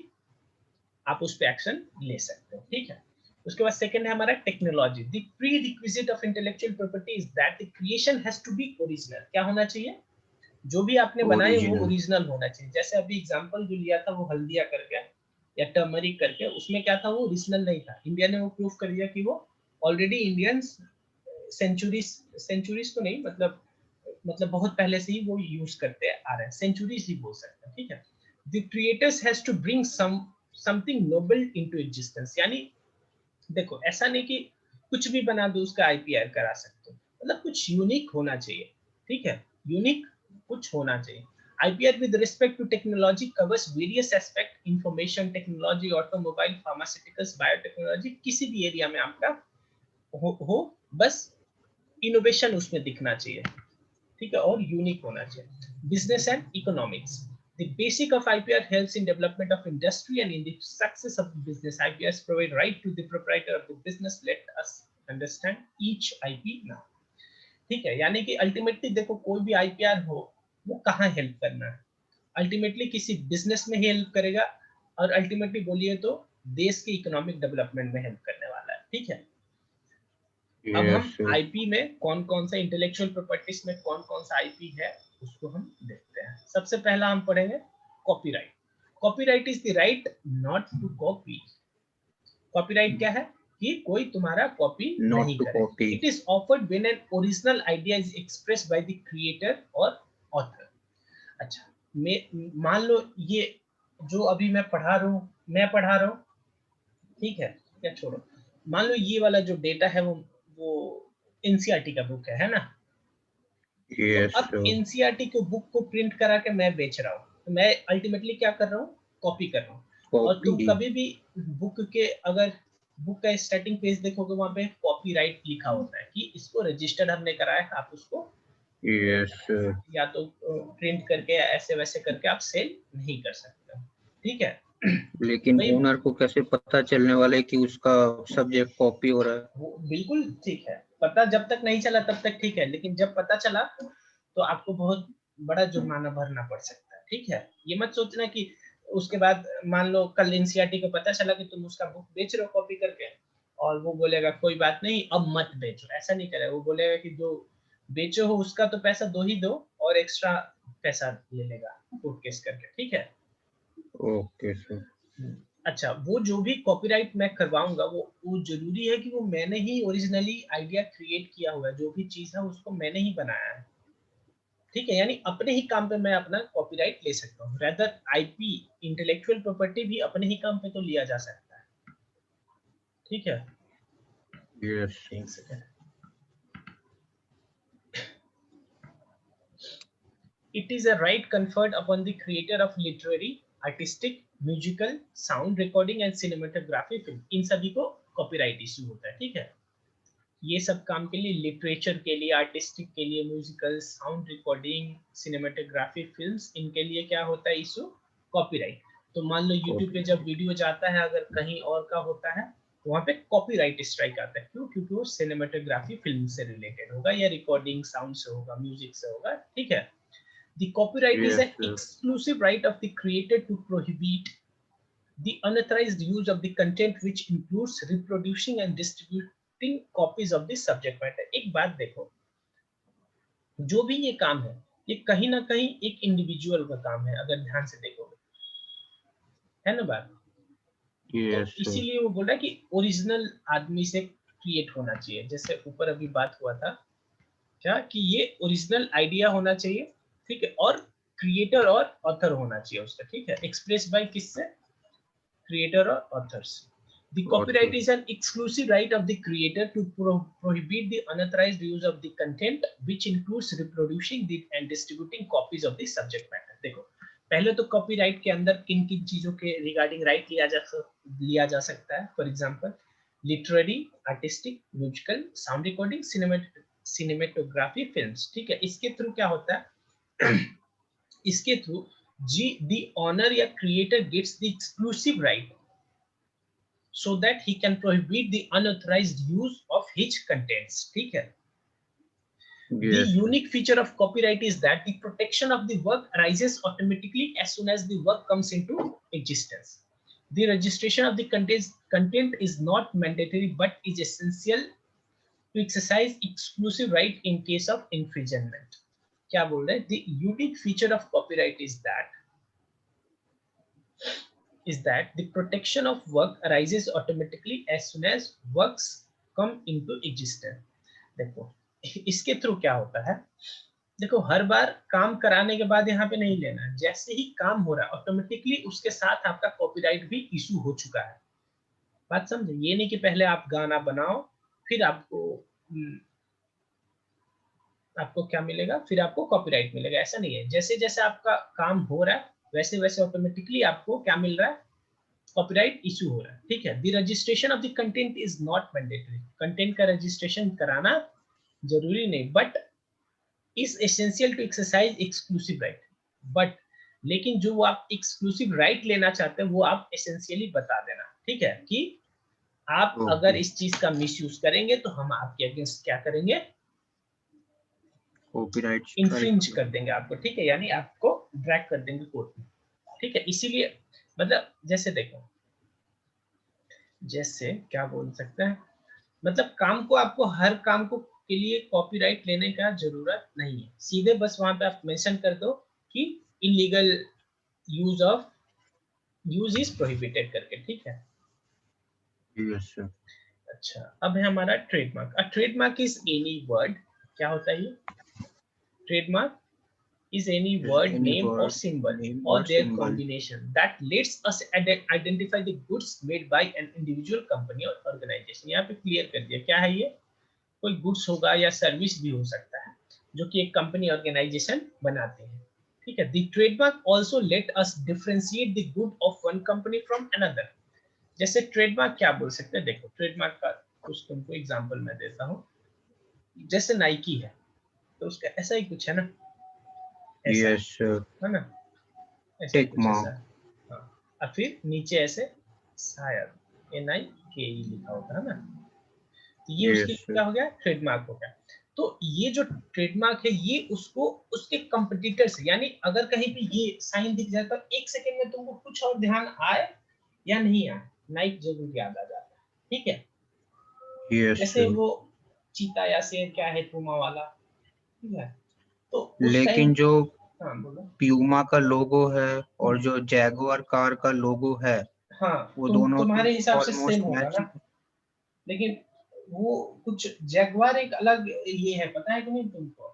आप उस पे एक्शन ले सकते हो, ठीक है। उसके बाद सेकंड है हमारा technology. The prerequisite of intellectual property is that the creation has to be original. क्या होना चाहिए, जो भी आपने बनाए वो ओरिजिनल। ओरिजिनल होना चाहिए। जैसे अभी एग्जांपल जो लिया था वो हल्दिया करके या टर्मरिक करके, उसमें क्या था, वो ओरिजिनल नहीं था। इंडिया ने वो प्रूफ कर दिया कि वो ऑलरेडी इंडियंस सेंचुरीज सेंचुरीज तो नहीं, मतलब बहुत पहले से ही वो यूज करते आ रहे हैं, सेंचुरीज ही बोल सकते हैं, ठीक है। The creators has to bring something novel into existence. यानी देखो ऐसा नहीं कि कुछ भी बना दो उसका आईपीआर करा सकते हो, मतलब कुछ यूनिक होना चाहिए, ठीक है। यूनिक कुछ होना चाहिए। IPR with respect to technology covers various aspect, information technology, automobile, pharmaceuticals, biotechnology, किसी भी एरिया में आपका हो बस इनोवेशन उसमें दिखना चाहिए, ठीक है, और यूनिक होना चाहिए। Business and economics. The basic of IPR helps in development of industry and in the success of the business. IPRs provide right to the proprietor of the business. Let us understand each IP now. ठीक है, यानी कि ultimately देखो कोई भी IPR हो वो कहाँ हेल्प करना है, अल्टीमेटली किसी बिजनेस में हेल्प करेगा और अल्टीमेटली बोलिए तो देश के इकोनॉमिक डेवलपमेंट में हेल्प करने वाला है। ठीक है, अब हम आईपी में कौन कौन सा इंटेलेक्चुअल प्रॉपर्टीज में कौन कौन सा आईपी है उसको हम देखते हैं। सबसे पहला हम पढ़ेंगे copyright. Copyright is the right not to copy. Copyright क्या है कि कोई तुम्हारा कॉपी नहीं करे। It is offered when an original idea is expressed by the creator और ऑथर। अच्छा, मान लो ये जो अभी मैं पढ़ा रहा हूँ, ठीक है, क्या छोड़ो, मान लो ये वाला जो डेटा है वो एनसीईआरटी का बुक है ना। yes, तो अब एनसीईआरटी के बुक को प्रिंट करा के मैं बेच रहा हूँ, तो मैं अल्टीमेटली क्या कर रहा हूँ, कॉपी कर रहा हूँ। और तुम कभी भी बुक के अगर बुक का स्टार्टिंग पेज देखोगे वहां पे कॉपीराइट लिखा होता है कि इसको रजिस्टर्ड हमने कराया है, आप उसको या तो प्रिंट करके या ऐसे वैसे करके आप सेल नहीं कर सकते। ठीक है, लेकिन ओनर को कैसे पता चलने वाला है कि उसका सब्जेक्ट कॉपी हो रहा है? वो बिल्कुल ठीक है, पता जब तक नहीं चला तब तक ठीक है, लेकिन जब पता चला तो आपको बहुत बड़ा जुर्माना भरना पड़ सकता है। ठीक है, ये मत सोचना कि उसके बाद मान लो कल एनसीईआरटी को पता चला कि तुम उसका बुक बेच रहे हो कॉपी करके और वो बोलेगा कोई बात नहीं अब मत बेचो, ऐसा नहीं करेगा। वो बोलेगा कि जो बेचो हो उसका तो पैसा दो ही दो और एक्स्ट्रा पैसा ले लेगा कोर्ट केस करके। ठीक है, ओके सर। अच्छा, वो जो भी कॉपीराइट मैं करवाऊंगा वो जरूरी है कि वो मैंने ही ओरिजिनली आइडिया क्रिएट किया हुआ है, जो भी चीज है उसको मैंने ही बनाया है। ठीक है, यानी अपने ही काम पे मैं अपना कॉपीराइट ले सकता हूँ। रेदर आईपी इंटेलेक्चुअल प्रॉपर्टी भी अपने ही काम पे तो लिया जा सकता है। ठीक है, यस, एक second. It is a right conferred upon the creator of literary, artistic, musical, sound recording and cinematography film. इन सभी को कॉपीराइट इशू होता है। ठीक है, ये सब काम के लिए, लिटरेचर के लिए, आर्टिस्टिक के लिए, musical, sound recording, cinematography, films, इनके लिए क्या होता है इशू, कॉपीराइट। तो मान लो यूट्यूब पे जब वीडियो जाता है अगर कहीं और का होता है तो वहां पे कॉपीराइट स्ट्राइक आता है। क्यों? क्योंकि वो सिनेमेटोग्राफी फिल्म से रिलेटेड होगा या रिकॉर्डिंग साउंड से होगा, म्यूजिक से होगा। ठीक है, the copyright is an exclusive right of the creator to prohibit the unauthorized use of the content which includes reproducing and distributing copies of the subject matter. एक बात देखो, जो भी ये काम है ये कहीं ना कहीं एक इंडिविजुअल का काम है, अगर ध्यान से देखोगे, है ना बात। तो इसीलिए वो बोल रहा है कि ओरिजिनल आदमी से क्रिएट होना चाहिए। जैसे ऊपर अभी बात हुआ था क्या कि ये ओरिजिनल आइडिया होना चाहिए, ठीक है, और क्रिएटर और ऑथर होना चाहिए उसका। ठीक है, एक्सप्रेस बाय किससे, क्रिएटर और authors. The copyright is an exclusive right of the creator to prohibit the unauthorized use of the content which includes reproducing and distributing copies of the subject matter. देखो, पहले तो copyright के अंदर किन किन चीजों के रिगार्डिंग राइट लिया जा सकता है। For example literary, artistic, musical, sound recording, cinematography, films. ठीक है, इसके थ्रू क्या होता है इसके थ्रू द ऑनर या creator gets the exclusive right so that he can prohibit the unauthorized use of his contents. ठीक है, the unique feature of copyright is that the protection of the work arises automatically as soon as the work comes into existence. The registration of the content is not mandatory but is essential to exercise exclusive right in case of infringement. क्या बोल रहे हैं, the unique feature of copyright is that the protection of work arises automatically as soon as works come into existence. देखो इसके through क्या होता है, देखो हर बार काम कराने के बाद यहाँ पे नहीं लेना, जैसे ही काम हो रहा है ऑटोमेटिकली उसके साथ आपका कॉपीराइट भी इशू हो चुका है। बात समझे, ये नहीं कि पहले आप गाना बनाओ फिर आपको क्या मिलेगा, फिर आपको कॉपीराइट मिलेगा, ऐसा नहीं है। जैसे जैसे आपका काम हो रहा है वैसे वैसे ऑटोमेटिकली आपको क्या मिल रहा है, कॉपीराइट इशू हो रहा है। ठीक है, the registration of the content is not mandatory. Content का रजिस्ट्रेशन कराना जरूरी नहीं, but is essential to exercise exclusive right. But लेकिन जो वो आप एक्सक्लूसिव राइट लेना चाहते हैं वो आप एसेंशियली बता देना, ठीक है, कि आप अगर ओके, इस चीज का मिसयूज करेंगे तो हम आपके अगेंस्ट क्या करेंगे, कॉपीराइट स्ट्राइक। इन्फ्रिंज कर देंगे आपको, ठीक है, यानी आपको ड्रैग कर देंगे कोर्ट में, ठीक है। इसीलिए मतलब जैसे देखो, जैसे क्या बोल सकते हैं, मतलब काम को आपको हर काम को के लिए कॉपीराइट लेने का जरूरत नहीं है, सीधे बस वहां पे आप मेंशन कर दो कि illegal use of use is prohibited करके, ठीक है। Yes sir. अच्छा, अब है हमारा trademark. A trademark is any word, क्या होता है ये trademark, is any word, any name or word, symbol name or और their symbol. combination that lets us identify the goods made by an individual company or organization। यहाँ पे clear कर दिया क्या है ये, कोई गुड्स होगा या सर्विस भी हो सकता है जो कि एक कंपनी ऑर्गेनाइजेशन बनाते हैं, ठीक है। The trademark also let us differentiate the good of one company from another. जैसे ट्रेडमार्क क्या बोल सकते हैं, देखो ट्रेडमार्क का कुछ तुमको एग्जांपल मैं देता हूँ। जैसे नाइकी है तो उसका ऐसा ही कुछ है ना, ऐसा यस सर। है ना, ऐसा ही टेक कुछ ऐसा मार्क। है। हाँ, और फिर नीचे ऐसे शायद NIKE लिखा होता है ना, तो ये उसके यस लिए सर। क्या हो गया, ट्रेडमार्क हो गया। तो ये जो ट्रेडमार्क है ये उसको उसके कंपटीटर से, यानी अगर कहीं पे ये साइन दिख जाए तो एक सेकंड में तुमको कुछ और ध्यान आए या नहीं आए, नाइक जरूर याद आ जाता है, ठीक है। यस जैसे सर। वो चीता या शेर क्या है, पुमा वाला, ठीक है, तो उस टाइम। लेकिन जो हाँ बोलो। प्यूमा का लोगो है और जो जैगुआर कार का लोगो है, हाँ, वो दोनों तो तुम्हारे हिसाब से सेम ऑलमोस्ट होगा ना, मैचिंग। लेकिन वो कुछ जैगवार एक अलग ये है, पता है कि नहीं तुमको।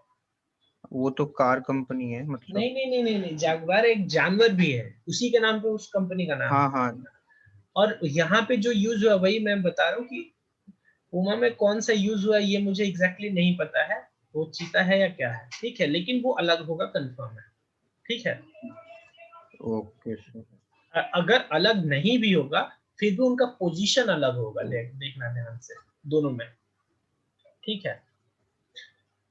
वो तो कार कंपनी है मतलब। नहीं नहीं नहीं नहीं नहीं, जैगवार एक जानवर भी है, उसी के नाम पे उस कंपनी का नाम हाँ है। हाँ। और यहाँ पे जो यूज हुआ वही मैं बता रहा हूँ कि पुमा में कौन सा यूज हुआ ये मुझे एग्जैक्टली नहीं पता है, वो चीता है या क्या है, ठीक है, लेकिन वो अलग होगा कंफर्म है, ठीक है। Okay sir. अगर अलग नहीं भी होगा फिर भी उनका पोजीशन अलग होगा, देखना ध्यान से दोनों में, ठीक है।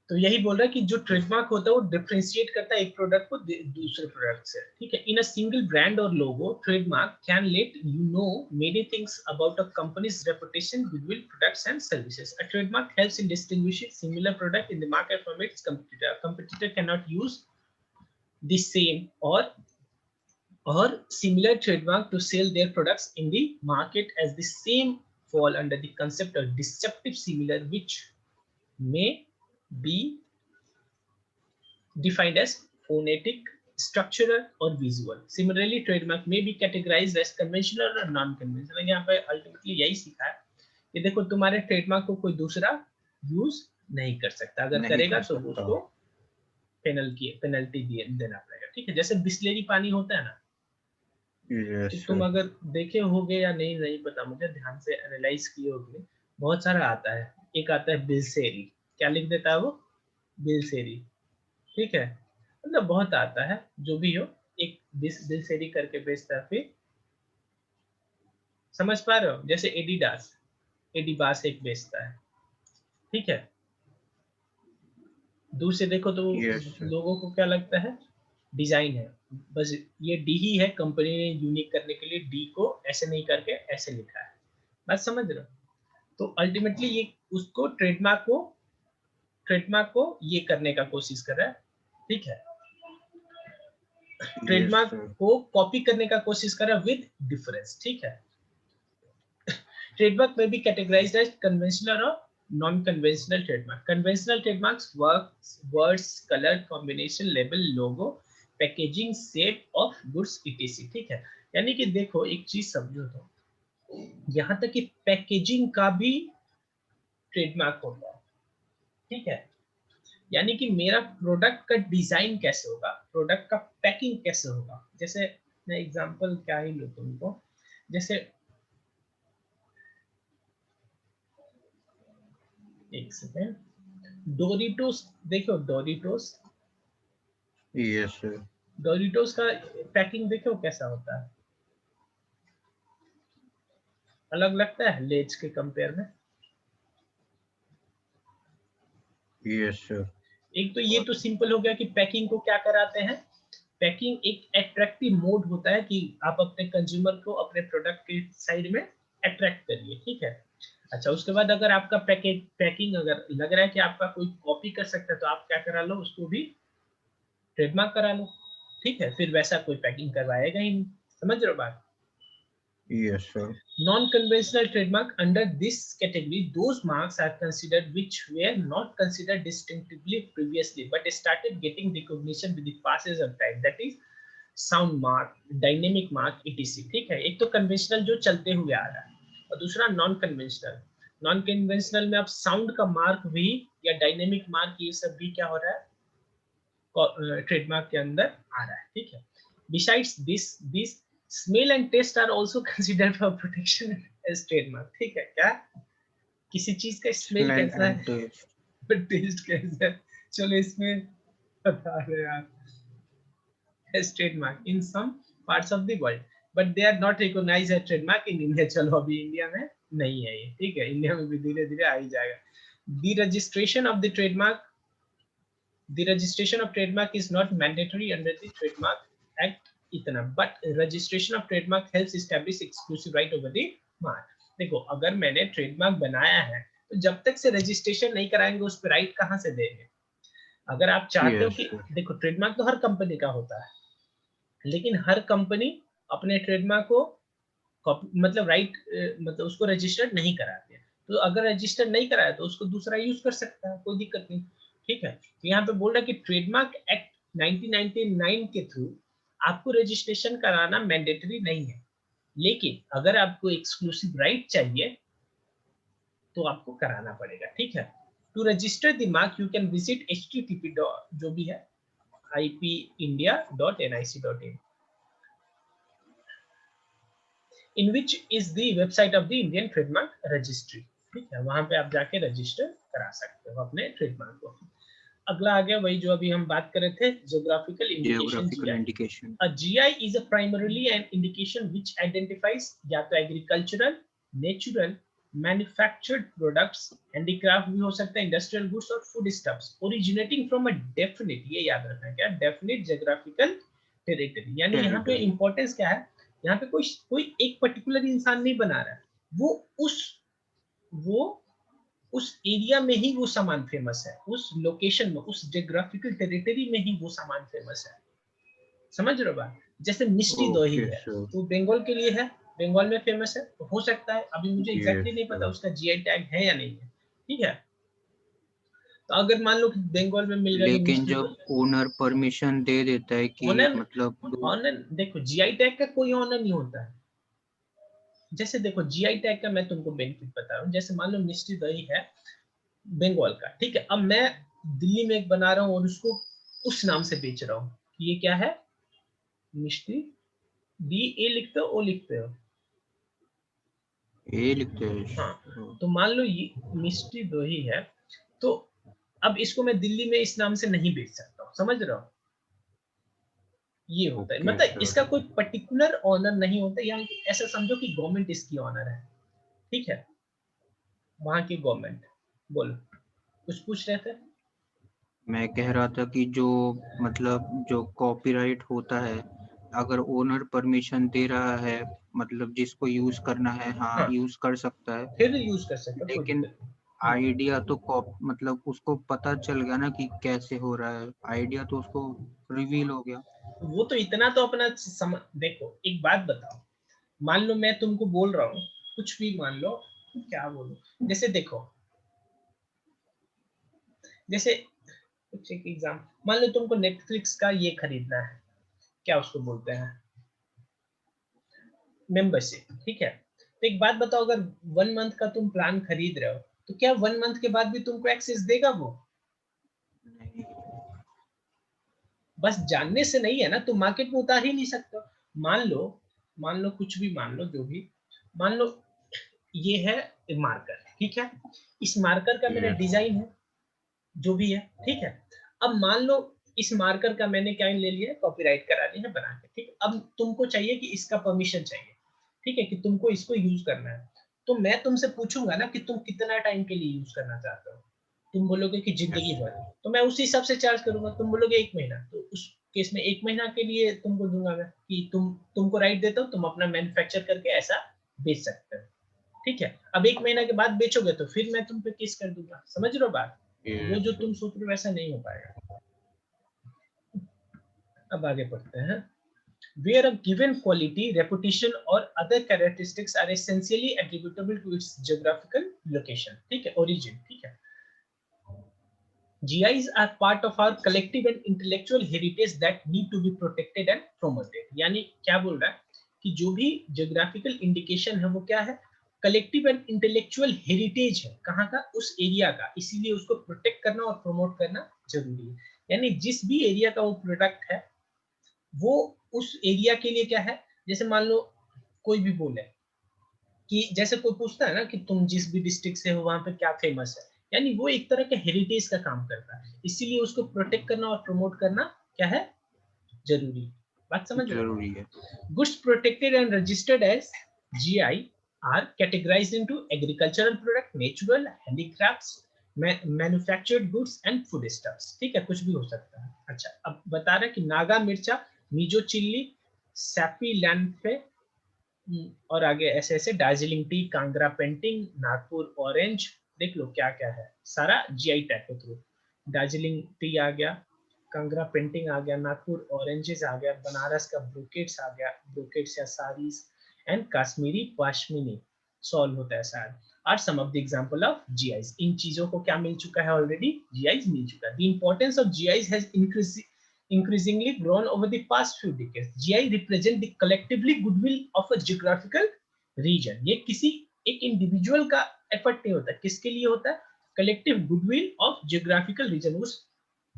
तो यही बोल रहा है कि जो ट्रेडमार्क होता है वो डिफरेंशिएट करता है एक प्रोडक्ट को दूसरे प्रोडक्ट से, ठीक है। इन अ सिंगल ब्रांड और logo trademark can let you know many things about a company's reputation, goodwill, products and services. A trademark helps in distinguishing similar product in the market from its competitor. Competitor can not use the same or similar trademark to sell their products in the market, as the same fall under the concept of deceptive similar, which may be defined as phonetic, structural or visual. Similarly, trademark may be categorized as conventional or non-conventional। यहाँ पे ultimately यही सीखा है कि देखो तुम्हारे trademark को कोई दूसरा यूज नहीं कर सकता, अगर नहीं करेगा कर तो सकता। उसको पेनल्टी देना पड़ेगा, ठीक है। जैसे बिस्लेरी पानी होता है ना, यस तो तुम सर। अगर देखे होगे या नहीं नहीं पता मुझे, ध्यान से एनालाइज किए होगे, बहुत सारा आता है। एक आता है बिलसेरी, क्या लिख देता है वो, बिलसेरी, ठीक है, मतलब बहुत आता है, जो भी हो, एक बिलसेरी करके बेचता है। फिर समझ पा रहे हो, जैसे एडिडास, एडिबास एक बेचता है, ठीक है। दूर से देखो तो यस सर। लोगों को क्या लगता है, डिजाइन है, बस ये डी ही है, कंपनी ने यूनिक करने के लिए डी को ऐसे नहीं करके ऐसे लिखा है, बात समझ रहे हो। तो अल्टीमेटली ये उसको ट्रेडमार्क को ये करने का कोशिश कर रहा है, ठीक है, यस ट्रेडमार्क सर। को कॉपी करने का कोशिश कर रहा है विद डिफरेंस, ठीक है। ट्रेडमार्क में भी कैटेगराइज्ड एज कन्वेंशनल और non conventional trademark. Conventional trademarks words, colour combination, label, logo, packaging, shape of goods etc., ठीक है। यानी कि देखो एक चीज समझो, तो यहाँ तक कि पैकेजिंग का भी ट्रेडमार्क होता है, ठीक है। यानी कि मेरा प्रोडक्ट का डिजाइन कैसे होगा, प्रोडक्ट का पैकिंग कैसे होगा। जैसे मैं एग्जांपल क्या ही लूं तुमको, जैसे एक सेकेंड, डोरिटोस देखो, डोरिटोस, यस सर। डोरिटोस का पैकिंग देखो कैसा होता है, अलग लगता है लेज के कंपेयर में। Yes sir. एक तो ये तो सिंपल हो गया कि पैकिंग को क्या कराते हैं, पैकिंग एक अट्रैक्टिव मोड होता है कि आप अपने कंज्यूमर को अपने प्रोडक्ट के साइड में अट्रैक्ट करिए, ठीक है। अच्छा, उसके बाद अगर आपका पैकिंग अगर लग रहा है कि आपका कोई कॉपी कर सकता है तो आप क्या करा लो, उसको भी ट्रेडमार्क करा लो, ठीक है। फिर वैसा कोई पैकिंग करवाएगा ही नहीं, समझ रहे हो बात। Yes, sir. Non-conventional trademark under this category, those marks are considered which were not considered distinctively previously but started getting recognition with the passage of time, that is sound mark, dynamic mark, etc, ठीक है। एक तो conventional जो चलते हुए आ रहा है और दूसरा नॉन कन्वेंशनल। नॉन कन्वेंशनल में अब साउंड का मार्क भी या डायनेमिक मार्क ये सब भी क्या हो रहा है, ट्रेडमार्क के अंदर आ रहा है, ठीक है। Besides this smell and taste are also considered for protection as trademark, ठीक है। क्या किसी चीज का स्मेल Smell कैसा and है, taste. टेस्ट कैसा है, चलो इसमें बता रहे हैं आप, as trademark in some parts of the world but they are not recognized as trademark in India। चलो अभी इंडिया में नहीं है ये, ठीक है। इंडिया में भी धीरे धीरे आ ही जाएगा। the registration of the trademark is not mandatory under the trademark act इतना, but registration of trademark helps establish exclusive right over the mark। देखो अगर मैंने ट्रेडमार्क बनाया है तो जब तक से रजिस्ट्रेशन नहीं कराएंगे उस पर राइट कहाँ से देंगे। अगर आप चाहते हो Yes, कि sir. देखो ट्रेडमार्क तो हर कंपनी का होता है, लेकिन हर कंपनी अपने ट्रेडमार्क को मतलब राइट मतलब उसको रजिस्टर्ड नहीं कराती है। तो अगर रजिस्टर्ड नहीं कराया तो उसको दूसरा यूज कर सकता है, कोई दिक्कत नहीं, ठीक है। तो यहाँ पे बोल रहा है कि ट्रेडमार्क एक्ट 1999 के थ्रू आपको रजिस्ट्रेशन कराना मैंडेटरी नहीं है, लेकिन अगर आपको एक्सक्लूसिव राइट चाहिए तो आपको कराना पड़ेगा, ठीक है। To register the mark you can visit http जो भी है ipindia.nic.in in which is the website of the Indian Trademark Registry, ठीक है। वहां पे आप जाके रजिस्टर करा सकते हो अपने ट्रेडमार्क को। अगला आ गया वही जो अभी हम बात कर रहे थे, geographical indication Geographical GI। indication. A GI is a primarily an indication which identifies या तो agricultural, natural, manufactured products, handicraft भी हो सकता है, इंडस्ट्रियल गुड्स और food stuffs originating from a definite, ये याद रखना क्या, डेफिनिट ज्योग्राफिकल टेरिटरी। यानी यहाँ पे Territory. इंपॉर्टेंस क्या है, यहाँ पे कोई कोई एक पर्टिकुलर इंसान नहीं बना रहा है, वो वो उस एरिया में ही वो सामान फेमस है, उस लोकेशन में, उस ज्योग्राफिकल टेरिटरी में ही वो सामान फेमस है, समझ रहे हो बात। जैसे मिष्टी दोही Okay, है, sir. तो बंगाल के लिए है, बंगाल में फेमस है, तो हो सकता है, अभी मुझे Yes, एग्जैक्टली नहीं पता sir. उसका जीआई टैग है या नहीं है, ठीक है। तो अगर मान लो कि बंगाल में मिल गया जो लेकिन मिष्टी जब ओनर परमिशन दे देता है कि ऑनर मतलब ऑनर देखो जीआई टैग का कोई ऑनर नहीं होता है। जैसे देखो जीआई टैग का मैं तुमको बेनिफिट बता रहा हूँ, जैसे मान लो मिष्टी दही है बंगाल का, ठीक है। अब मैं दिल्ली में एक बना रहा हूँ और उसको उस नाम से बेच रहा हूँ कि ये क्या है, मिष्टी, डी ए लिखते हो ओ लिखते हो, ये लिखते हैं। हाँ। तो मान लो ये मिष्टी दोही है, तो अब इसको मैं दिल्ली में इस नाम से नहीं बेच सकता हूँ, समझ रहे हो। ये होता है, ओके मतलब सर। इसका कोई पर्टिकुलर ऑनर नहीं होता, या ऐसा समझो कि गवर्नमेंट इसकी ऑनर है, ठीक है, वहां की गवर्नमेंट। बोलो कुछ पूछ रहे थे। मैं कह रहा था कि जो मतलब जो कॉपीराइट होता है, अगर ओनर परमिशन दे रहा है, मतलब जिसको यूज करना है हाँ हाँ, यूज कर सकता है। फिर यूज कर सकते हो, कोई लेकिन दिक्कत नहीं। आइडिया तो मतलब उसको पता चल गया ना कि कैसे हो रहा है, आइडिया तो उसको रिवील हो गया। वो तो इतना तो अपना देखो एक बात बताओ, मान लो मैं तुमको बोल रहा हूँ कुछ भी, मान लो क्या बोलूं, जैसे देखो, जैसे कुछ एक एग्जाम, मान लो तुमको नेटफ्लिक्स का ये खरीदना है, क्या उसको बोलते हैं, मेंबरशिप, ठीक है। तो एक बात बताओ, अगर 1 मंथ का तुम प्लान खरीद रहे हो तो क्या 1 मंथ के बाद भी तुमको एक्सेस देगा वो, नहीं। बस जानने से नहीं है ना, तुम मार्केट में उतार ही नहीं सकते हो। मान लो कुछ भी, मान लो जो भी, मान लो ये है मार्कर, ठीक है, इस मार्कर का मेरा Yes. डिजाइन है जो भी है, ठीक है। अब मान लो इस मार्कर का मैंने क्या ले लिया, कॉपीराइट करा ली है बना के, ठीक। अब तुमको चाहिए कि इसका परमिशन चाहिए, ठीक है, कि तुमको इसको यूज करना है। तो मैं तुमसे पूछूंगा ना कि तुम कितना टाइम के लिए यूज करना चाहते हो, तुम बोलोगे कि Yes. जिंदगी भर, तो मैं उसी हिसाब से चार्ज करूंगा। तुम बोलोगे 1 महीना, तो उसके केस में 1 महीना के लिए तुमको दूंगा मैं कि तुमको राइट देता हूँ, तुम अपना मैन्युफैक्चर करके ऐसा बेच सकते हो, ठीक है। अब 1 महीना के बाद बेचोगे तो फिर मैं तुम पे केस कर दूंगा, समझ रहे हो बात? वो जो तुम सोच रहे हो वैसा नहीं हो पाएगा। अब आगे बढ़ते हैं। Where a given quality, reputation or other characteristics are essentially attributable to its geographical location, ठीक है, origin, ठीक है। GIs are part of our collective and intellectual heritage that need to be protected and promoted। यानी क्या बोल रहा है कि जो भी geographical indication है वो क्या है, collective and intellectual heritage है, कहाँ का, उस एरिया का, इसीलिए उसको प्रोटेक्ट करना और प्रमोट करना जरूरी है। यानी जिस भी एरिया का वो प्रोडक्ट है वो उस एरिया के लिए क्या है, जैसे मान लो कोई भी बोले कि जैसे कोई पूछता है ना कि तुम जिस भी डिस्ट्रिक्ट से हो वहां पे क्या फेमस है, यानी वो एक तरह के हेरिटेज का काम करता है, इसीलिए उसको प्रोटेक्ट करना और प्रमोट करना क्या है, जरूरी। बात समझ रहे जरूरी है। Goods protected and registered as GI are categorized into agricultural product, natural, handicrafts, manufactured goods and foodstuffs, ठीक है, कुछ भी हो सकता है। अच्छा, अब बता रहे कि नागा मिर्चा, मिजो चिल्ली, सैफी लैंडफे, और आगे ऐसे ऐसे Darjeeling T, Kangra painting, Nagpur orange, देख लो क्या क्या है, सारा जीआई टैग के थ्रू। दार्जिलिंग टी आ गया, कांगड़ा पेंटिंग आ गया, नागपुर ऑरेंजेस आ गया, बनारस का ब्रोकेट्स आ गया, ब्रोकेट्स या साड़ीज, एंड कश्मीरी पश्मीनी सॉल होता है शायद, are some of the example of GIs. इन चीजों को क्या मिल चुका है ऑलरेडी, जीआईज मिल चुका है। The importance of GIs has increasingly grown over the past few decades. GI represent the collectively goodwill of a geographical region। ये किसी एक इंडिविजुअल का एफर्ट नहीं होता, किसके लिए होता है, collective goodwill of geographical region, उस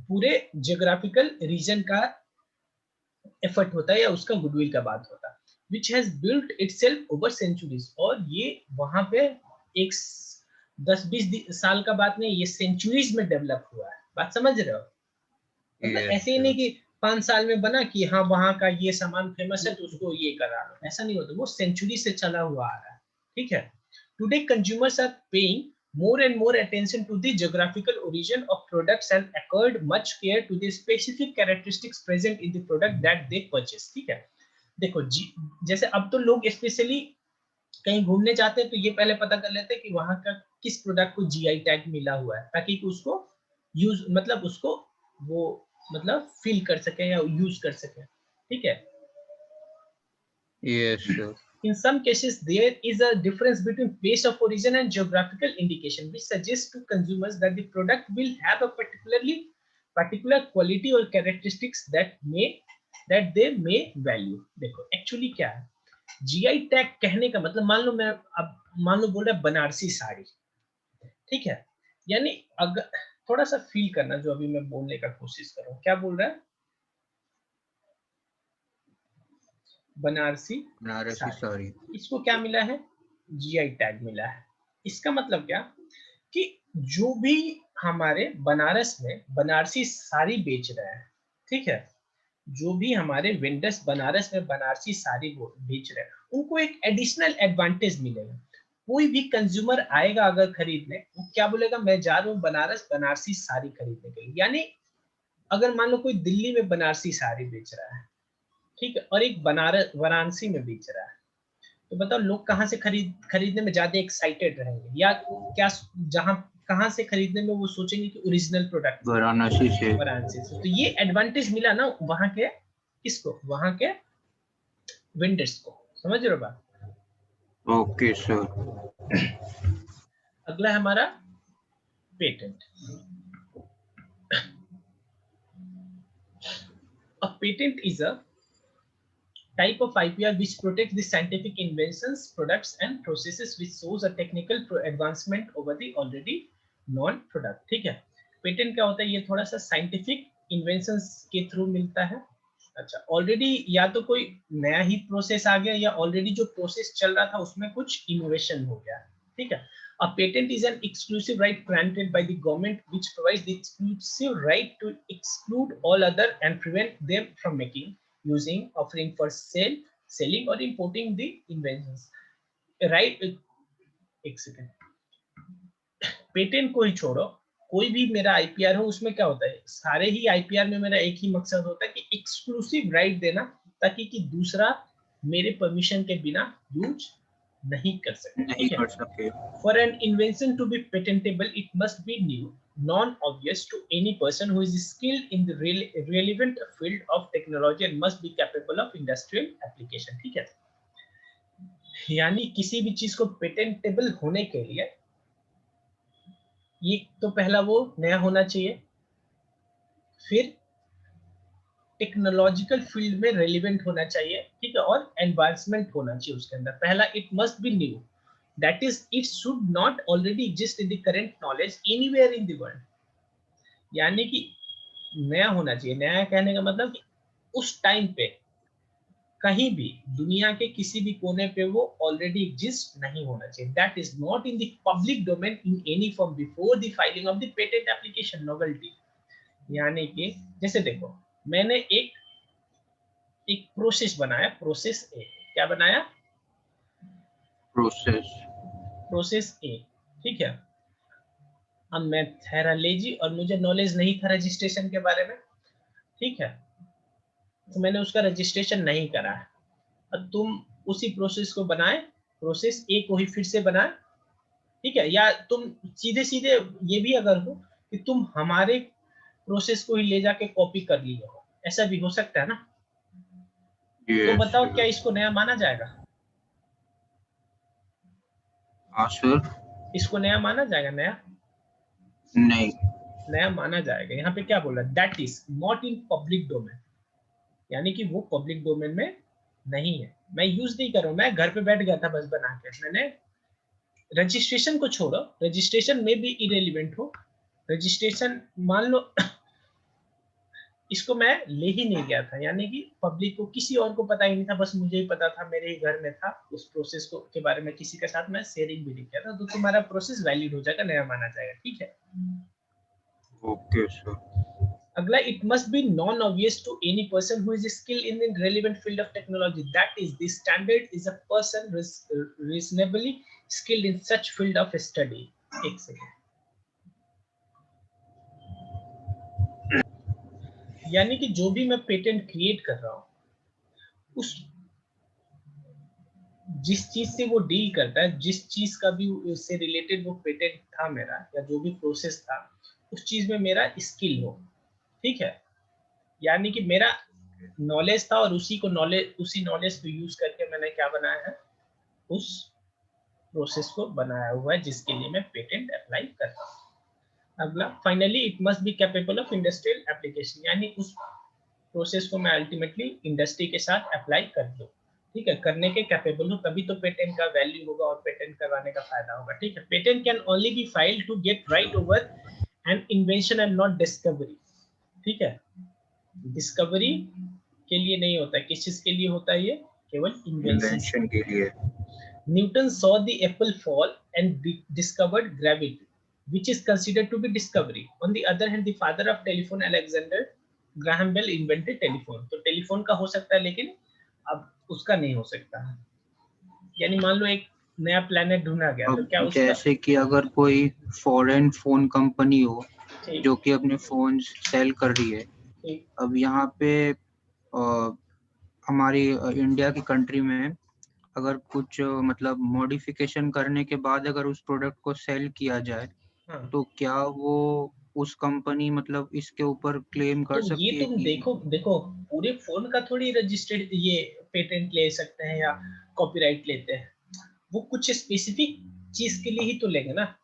पूरे जियोग्राफिकल रीजन का एफर्ट होता है या उसका गुडविल का बात होता है, which has built itself over centuries। और ये वहां पे एक 10-20 साल का बात नहीं, ये सेंचुरीज में डेवलप हुआ है। बात समझ रहे हो? मतलब ऐसे ही नहीं कि 5 साल में बना कि हाँ वहां का ये सामान फेमस है तो उसको ये करा लो, ऐसा नहीं होता, वो सेंचुरी से चला हुआ आ रहा है, ठीक है। Today consumers are paying more and more attention to the geographical origin of products and accord much care to the specific characteristics present in the product that they purchase, ठीक है। देखो जैसे अब तो लोग स्पेशली कहीं घूमने जाते हैं तो ये पहले पता कर लेते हैं कि वहां का किस प्रोडक्ट को जीआई टैग मिला हुआ है, ताकि उसको यूज मतलब उसको वो मतलब फील कर सके या यूज कर सके, ठीक है। Yes, sir. In some cases there is a difference between place of origin and geographical indication which suggests to consumers that the product will have a particular quality or characteristics that they may value। देखो actually क्या है, GI tag कहने का मतलब, मान लो मैं अब मान लो बोल रहा है बनारसी साड़ी, ठीक है, यानी अगर थोड़ा सा फील करना जो अभी मैं बोलने का कोशिश कर रहा हूँ, क्या बोल रहा है, बनारसी साड़ी, इसको क्या मिला है, जीआई टैग मिला है। इसका मतलब क्या कि जो भी हमारे बनारस में बनारसी साड़ी बेच रहे हैं, ठीक है, जो भी हमारे वेंडर्स बनारस में बनारसी साड़ी बेच रहे हैं, उनको एक एडिशनल एडवांटेज मिलेगा। कोई भी कंज्यूमर आएगा अगर खरीदने, वो क्या बोलेगा, मैं जा रहा हूँ बनारस बनारसी साड़ी खरीदने के लिए। यानी अगर मान लो कोई दिल्ली में बनारसी साड़ी बेच रहा है, ठीक है, और एक बनारस वाराणसी में बेच रहा है, तो बताओ लोग कहाँ से खरीदने में ज्यादा एक्साइटेड रहेंगे, या क्या जहां कहाँ से खरीदने में वो सोचेंगे कि ओरिजिनल प्रोडक्ट वाराणसी से। तो ये एडवांटेज मिला ना वहां के किसको, वहां के वेंडर्स को, समझ रहे हो बात? Okay sir. अगला है हमारा patent. A patent is a type of IPR which protects the scientific inventions, products and processes which shows a technical advancement over the already known product, ठीक है। पेटेंट क्या होता है, ये थोड़ा सा साइंटिफिक इन्वेंशंस के थ्रू मिलता है। अच्छा, ऑलरेडी या तो कोई नया ही प्रोसेस आ गया या ऑलरेडी जो प्रोसेस चल रहा था उसमें कुछ इनोवेशन हो गया, ठीक है। A patent is an exclusive right granted by the government which provides the exclusive right to exclude all other and prevent them from making, using, offering for sale, selling or importing the inventions, right। एक second, patent को ही छोड़ो, कोई भी मेरा IPR हो उसमें क्या होता है, सारे ही आईपीआर में मेरा एक ही मकसद होता है कि एक्सक्लूसिव राइट देना, ताकि कि दूसरा मेरे परमिशन के बिना यूज नहीं कर सके, नहीं ठीक है। कर सके। For an invention to be patentable, it must be new, non-obvious to any person who is skilled in the relevant field of technology and must be capable of industrial application, ठीक है। यानी किसी भी चीज को पेटेंटेबल होने के लिए ये तो पहला वो नया होना चाहिए, फिर टेक्नोलॉजिकल फील्ड में रेलिवेंट होना चाहिए, ठीक है, और एडवांसमेंट होना चाहिए उसके अंदर। पहला, it must B new, that is it should not already exist in the current knowledge anywhere in the world, यानी कि नया होना चाहिए। नया कहने का मतलब कि उस टाइम पे कहीं भी दुनिया के किसी भी कोने पे वो ऑलरेडी एग्जिस्ट नहीं होना चाहिए। That is not in the public domain in any form before the filing of the patent application novelty. यानी कि जैसे देखो, मैंने एक प्रोसेस बनाया, प्रोसेस ए। क्या बनाया? प्रोसेस ए, ठीक है। अब मैं ठहरा लेजी और मुझे नॉलेज नहीं था रजिस्ट्रेशन के बारे में, ठीक है, तो मैंने उसका रजिस्ट्रेशन नहीं करा है। अब तुम उसी प्रोसेस को बनाए, प्रोसेस ए को ही फिर से बनाए, ठीक है, या तुम सीधे सीधे ये भी अगर हो कि तुम हमारे प्रोसेस को ही ले जाके कॉपी कर लिए हो, ऐसा भी हो सकता है ना। तो बताओ क्या इसको नया माना जाएगा? हाँ सर। इसको नया माना जाएगा? नया नहीं। नया माना जाएगा। यहाँ पे क्या बोल रहा है? That is not in public domain, यानी कि वो पब्लिक डोमेन में नहीं है, मैं यूज नहीं कर रहा हूँ, मैं घर पे बैठ गया था बस बना के। मैंने रजिस्ट्रेशन को छोड़ो, रजिस्ट्रेशन में भी इरेलीवेंट हो, रजिस्ट्रेशन मान लो इसको मैं ले ही नहीं गया था, यानी कि पब्लिक को, किसी और को पता ही नहीं था, बस मुझे ही पता था, मेरे ही घर में था। उस प्रोसेस को के बारे में किसी के साथ मैं शेयरिंग भी नहीं किया था, तो तुम्हारा प्रोसेस वैलिड हो जाएगा, नया माना जाएगा, ठीक है। Okay sir. अगला, it must be non obvious to any person who is skilled in the relevant field of technology, that is the standard is a person reasonably skilled in such field of study. एक second, यानी कि जो भी मैं patent create कर रहा हूँ, उस जिस चीज से वो डील करता है, जिस चीज का भी उससे रिलेटेड वो पेटेंट था मेरा, या जो भी प्रोसेस था, उस चीज में मेरा स्किल हो, ठीक है। यानी कि मेरा नॉलेज था और उसी नॉलेज को यूज करके मैंने क्या बनाया है, उस प्रोसेस को बनाया हुआ है जिसके लिए मैं पेटेंट अप्लाई कर रहा हूँ। अगला, finally it must be capable of industrial application, यानी उस प्रोसेस को मैं अल्टीमेटली इंडस्ट्री के साथ अप्लाई कर दूं, ठीक है, करने के कैपेबल हो, तभी तो पेटेंट का वैल्यू होगा और पेटेंट करवाने का फायदा होगा, ठीक है। Patent can only be filed to get right over an invention and not discovery, ठीक है। डिस्कवरी के लिए नहीं होता है, किस चीज के लिए होता है ये? केवल इन्वेंशन के लिए। Newton saw the apple fall and discovered gravity, which is considered to be discovery. On the other hand, the father of telephone, Alexander Graham Bell, invented telephone. तो टेलीफोन का हो सकता है, लेकिन अब उसका नहीं हो सकता। यानी मान लो एक नया प्लेनेट ढूंढा गया, तो अब क्या उसका? जैसे कि अगर कोई फॉरेन फोन कंपनी हो ठीक, जो कि अपने फोन सेल कर रही है, ठीक, अब यहाँ पे हमारी इंडिया की कंट्री में अगर कुछ मतलब मॉडिफिकेशन करने के बाद अगर उस प्रोडक्ट को सेल किया जाए, हाँ। तो क्या वो उस कंपनी मतलब इसके ऊपर क्लेम कर तो ये सकती है तुम कि देखो देखो, पूरे फोन का थोड़ी रजिस्टर्ड ये पेटेंट ले सकते हैं या कॉपीराइट लेते हैं, वो कुछ स्पेसिफिक चीज के लिए ही तो लेंगे ना।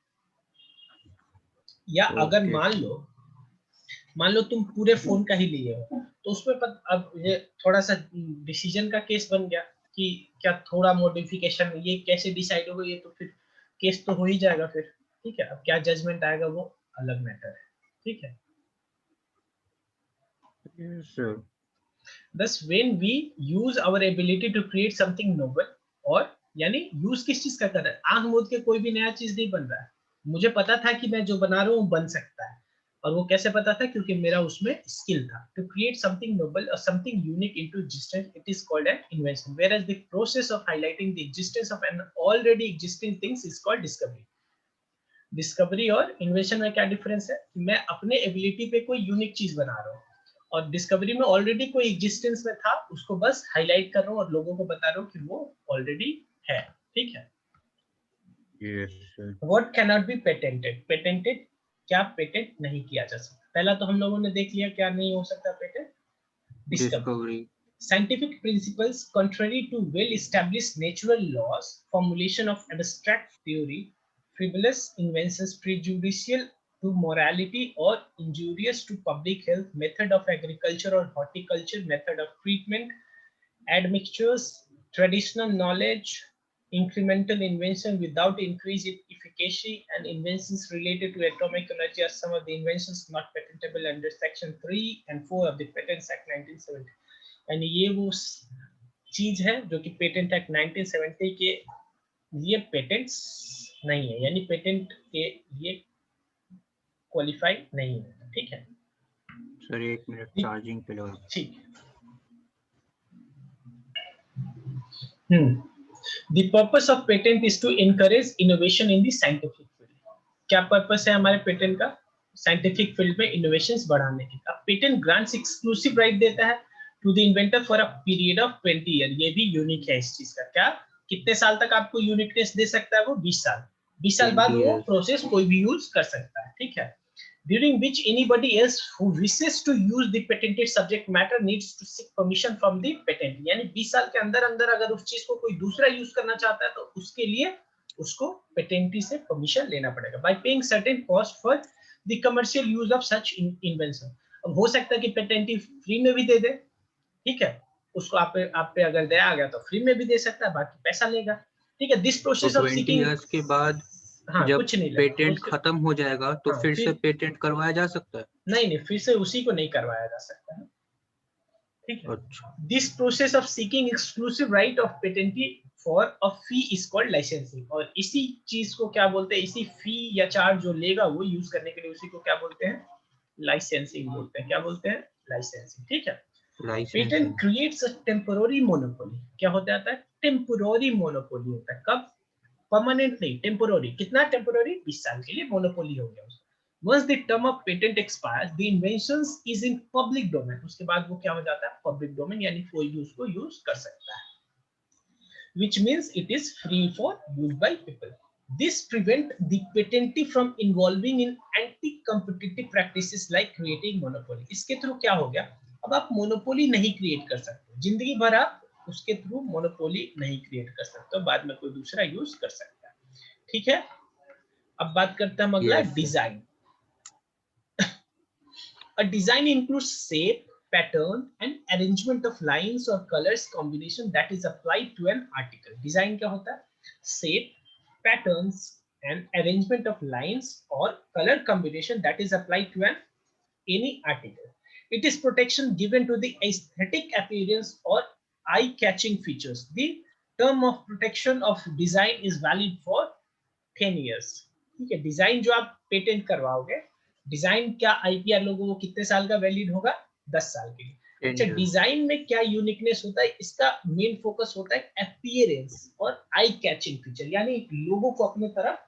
या अगर ओके मान लो तुम पूरे फोन का ही लिए हो, तो उसमें अब ये थोड़ा सा डिसीजन का केस बन गया कि क्या थोड़ा मॉडिफिकेशन, ये कैसे डिसाइड होगा, ये तो फिर केस तो हो ही जाएगा फिर, ठीक है। अब क्या जजमेंट आएगा वो अलग मैटर है, ठीक है। Sir. Thus, when we use our ability to create something novel, और यानी यूज किस चीज का कर रहा है? आंख मूंद के कोई भी नया चीज नहीं बन रहा है, मुझे पता था कि मैं जो बना रहा हूँ बन सकता है, और वो कैसे पता था? क्योंकि मेरा उसमें स्किल था। टू क्रिएट समथिंग नोबल और something unique into existence, it is called an invention, whereas the process of highlighting the existence of an already existing things is called discovery. Discovery और इन्वेंशन में क्या difference है? मैं अपने ability पे कोई unique चीज बना रहा हूँ, और डिस्कवरी में ऑलरेडी कोई एग्जिस्टेंस में था, उसको बस हाईलाइट कर रहा हूँ और लोगों को बता रहा हूँ कि वो ऑलरेडी है। ठीक है। Yes sir. What can not be patented? Patented क्या पेटेंट नहीं किया जा सकता? पहला तो हम लोगों ने देख लिया क्या नहीं हो सकता patent, discovery. Discovery. Scientific principles contrary to well-established natural laws, formulation of abstract theory, frivolous inventions prejudicial to morality or injurious to public health, method of agriculture or horticulture, method of treatment, admixtures, traditional knowledge, incremental invention without increase in efficacy, and inventions related to atomic energy are some of the inventions not patentable under Section 3 and 4 of the Patents Act 1970. यानी ये वो चीज है जो कि patent act 1970 के लिए patents नहीं है, यानी पेटेंट के लिए क्वालिफाई नहीं है। ठीक है सर, 1 मिनट चार्जिंग पे लगा। ठीक। The purpose of patent is to encourage innovation in the scientific field. क्या पर्पस है हमारे पेटेंट का? साइंटिफिक फील्ड में इनोवेशंस बढ़ाने की। अब पेटेंट ग्रांट्स एक्सक्लूसिव राइट देता है to the inventor for a period of 20 year. ये भी यूनिक है इस चीज का। क्या कितने साल तक आपको यूनिकनेस दे सकता है वो? 20 साल। 20 साल बाद वो प्रोसेस कोई भी यूज कर सकता है। ठीक है। During which anybody else who wishes to use the patented subject matter needs to seek permission from the patent. यानी 20 साल के अंदर अंदर अगर उस चीज को कोई दूसरा यूज करना चाहता है तो उसके लिए उसको पेटेंटी से परमिशन लेना पड़ेगा। By paying certain cost for the commercial use of such invention. अब हो सकता है कि पेटेंटी फ्री में भी दे दे। ठीक है, उसको आप पे अगर दया आ गया तो फ्री में भी दे सकता है, बाकी पैसा लेगा। ठीक है। This process of 20 seeking, years के बाद हाँ जब कुछ नहीं लगेगा पेटेंट खत्म हो जाएगा तो हाँ, फिर से पेटेंट करवाया जा सकता है? नहीं फिर से उसी को नहीं करवाया जा सकता है। ठीक है। अच्छा। This process of seeking exclusive right of patentee for a fee is called licensing. और इसी चीज को क्या बोलते हैं? इसी फी या चार्ज जो लेगा वो यूज करने के लिए उसी को क्या बोलते हैं? लाइसेंसिंग बोलते हैं। क्या बोलते हैं? लाइसेंसिंग। ठीक है। Patent licensing. Creates a temporary monopoly. क्या हो जाता है? टेम्पोररी मोनोपोली होता है। कब? परमानेंट नहीं, टेम्पोररी। कितना टेम्पोररी? 20 साल के लिए मोनोपोली हो गया उसका। Once the term of patent expires, the invention is in public domain. उसके बाद वो क्या हो जाता है? Public domain, यानी कोई भी उसको यूज कर सकता है। Which means it is free for use by people. This prevent the patentee from involving in anti-competitive practices like creating monopoly. इसके थ्रू क्या हो गया? अब आप मोनोपोली नहीं क्रिएट कर सकते। जिंदगी भर आप उसके थ्रू मोनोपोली नहीं क्रिएट कर सकते, बाद में कोई दूसरा यूज कर सकता है। ठीक है। अब बात करते हैं हम अगला, design. A design includes shape, pattern, and arrangement of lines or colors combination that is applied to an article. Design क्या होता है? Shape, patterns, and arrangement of lines or color combination that is applied to an any article. It is protection given to the aesthetic appearance or eye-catching features. The term of protection of design is valid for 10 years. ठीक है। Design जो आप patent करवाओगे, design क्या IPR लोगों को कितने साल का वैलिड होगा? 10 साल के लिए। अच्छा, डिजाइन में क्या यूनिकनेस होता है? इसका मेन फोकस होता है अपीयरेंस और आई कैचिंग फीचर, यानी लोगों को अपने तरफ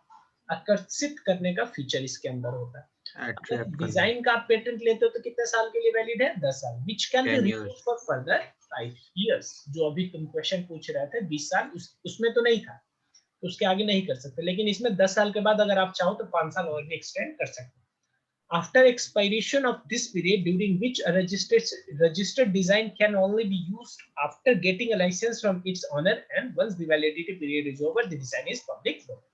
आकर्षित करने का फीचर इसके अंदर होता है। अगर डिजाइन का आप पेटेंट लेते हो तो कितने साल के लिए वैलिड है? 10 साल। Which can be renewed for further 5 years। जो अभी तुम क्वेश्चन पूछ रहे थे 20 साल, उसमें तो नहीं था, उसके आगे नहीं कर सकते, लेकिन इसमें 10 साल के बाद अगर आप चाहो तो 5 साल और भी एक्सटेंड कर सकते हैं। After expiration of this period, during which a registered design can only be used after getting a license from its owner, and once the validity period is over, the design is public domain.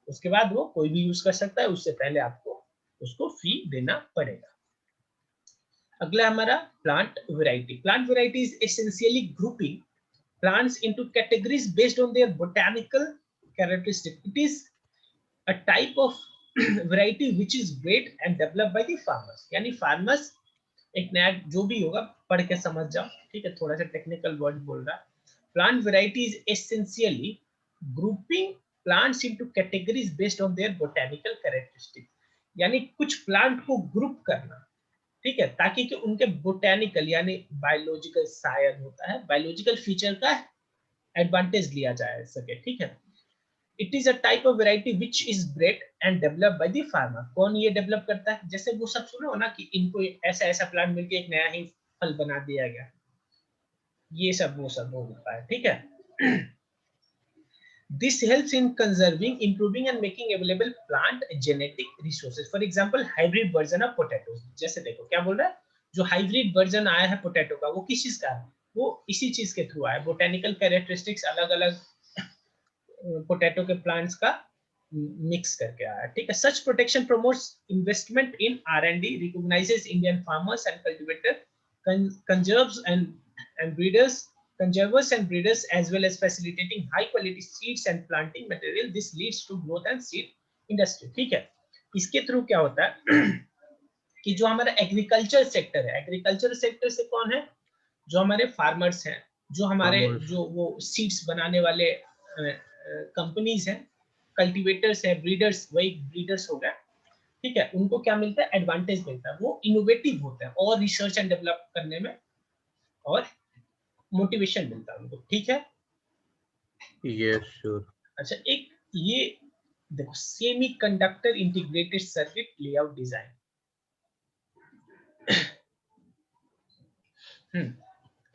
उसके बाद वो कोई भी use कर सकता है, उससे पहले आपको उसको फी देना पड़ेगा। अगला हमारा plant variety. Plant variety is essentially grouping plants into categories based on their botanical characteristics. It is a type of variety which is bred and developed by the farmers. यानी farmers एक नया जो भी होगा पढ़ के समझ जाओ। ठीक है, थोड़ा सा टेक्निकल वर्ड बोल रहा है। Plant variety is essentially grouping plants into categories based on their botanical characteristics. यानी कुछ प्लांट को ग्रुप करना, ठीक है, ताकि कि उनके बोटैनिकल यानी बायोलॉजिकल शायद होता है, बायोलॉजिकल फीचर का एडवांटेज लिया जा सके। ठीक है। It is a type of variety which is bread and developed by the farmer. कौन ये डेवलप करता है? जैसे वो सब सुनो ना कि इनको ऐसा ऐसा प्लांट मिलके एक नया ही फल बना दिया गया, ये सब वो सब होता है, ठीक है। This helps in conserving, improving and making available plant genetic resources. For example, hybrid version of potatoes. जैसे देखो क्या बोल रहा है, जो हाइब्रिड वर्जन आया है पोटैटो का, वो किस चीज का है? वो इसी चीज के थ्रू आया, बोटेनिकल कैरेक्टरिस्टिक्स अलग अलग पोटैटो के प्लांट्स का मिक्स करके आया, ठीक है। Such protection promotes investment in R&D, recognises Indian farmers and cultivator, conserves and breeders conservers and breeders as well as facilitating high quality seeds and planting material. This leads to growth and seed industry, ठीक है। इसके through क्या होता है कि जो हमारा agriculture sector है, एग्रीकल्चर सेक्टर से कौन है? जो हमारे फार्मर्स हैं, जो हमारे जो वो सीड्स बनाने वाले कंपनीज हैं, कल्टीवेटर्स है, ब्रीडर्स, वही ब्रीडर्स हो गया, ठीक है। उनको क्या मिलता है? एडवांटेज मिलता है, वो इनोवेटिव होता है और रिसर्च एंड डेवलप करने में और मोटिवेशन मिलता है उनको, ठीक है। Yes sir. अच्छा, एक ये देखो, semi conductor integrated circuit layout design.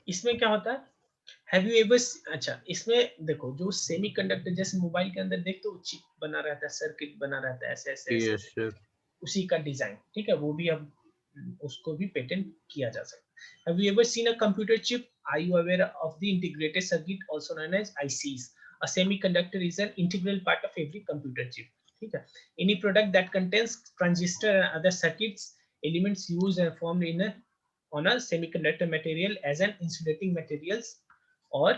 इसमें क्या होता है? हैव यू एवर, अच्छा इसमें देखो, जो सेमी कंडक्टर जैसे मोबाइल के अंदर देखते हो चिप बना रहता है, सर्किट बना रहता है, ऐसे ऐसे यस सर। उसी का डिजाइन, ठीक है। वो भी अब उसको भी पेटेंट किया जा सकता है। Have you ever seen a computer chip? Are you aware of the integrated circuit also known as ICs? A semiconductor is an integral part of every computer chip, ठीक है। Any product that contains transistor and other circuits elements used and formed in a on a semiconductor material as an insulating materials or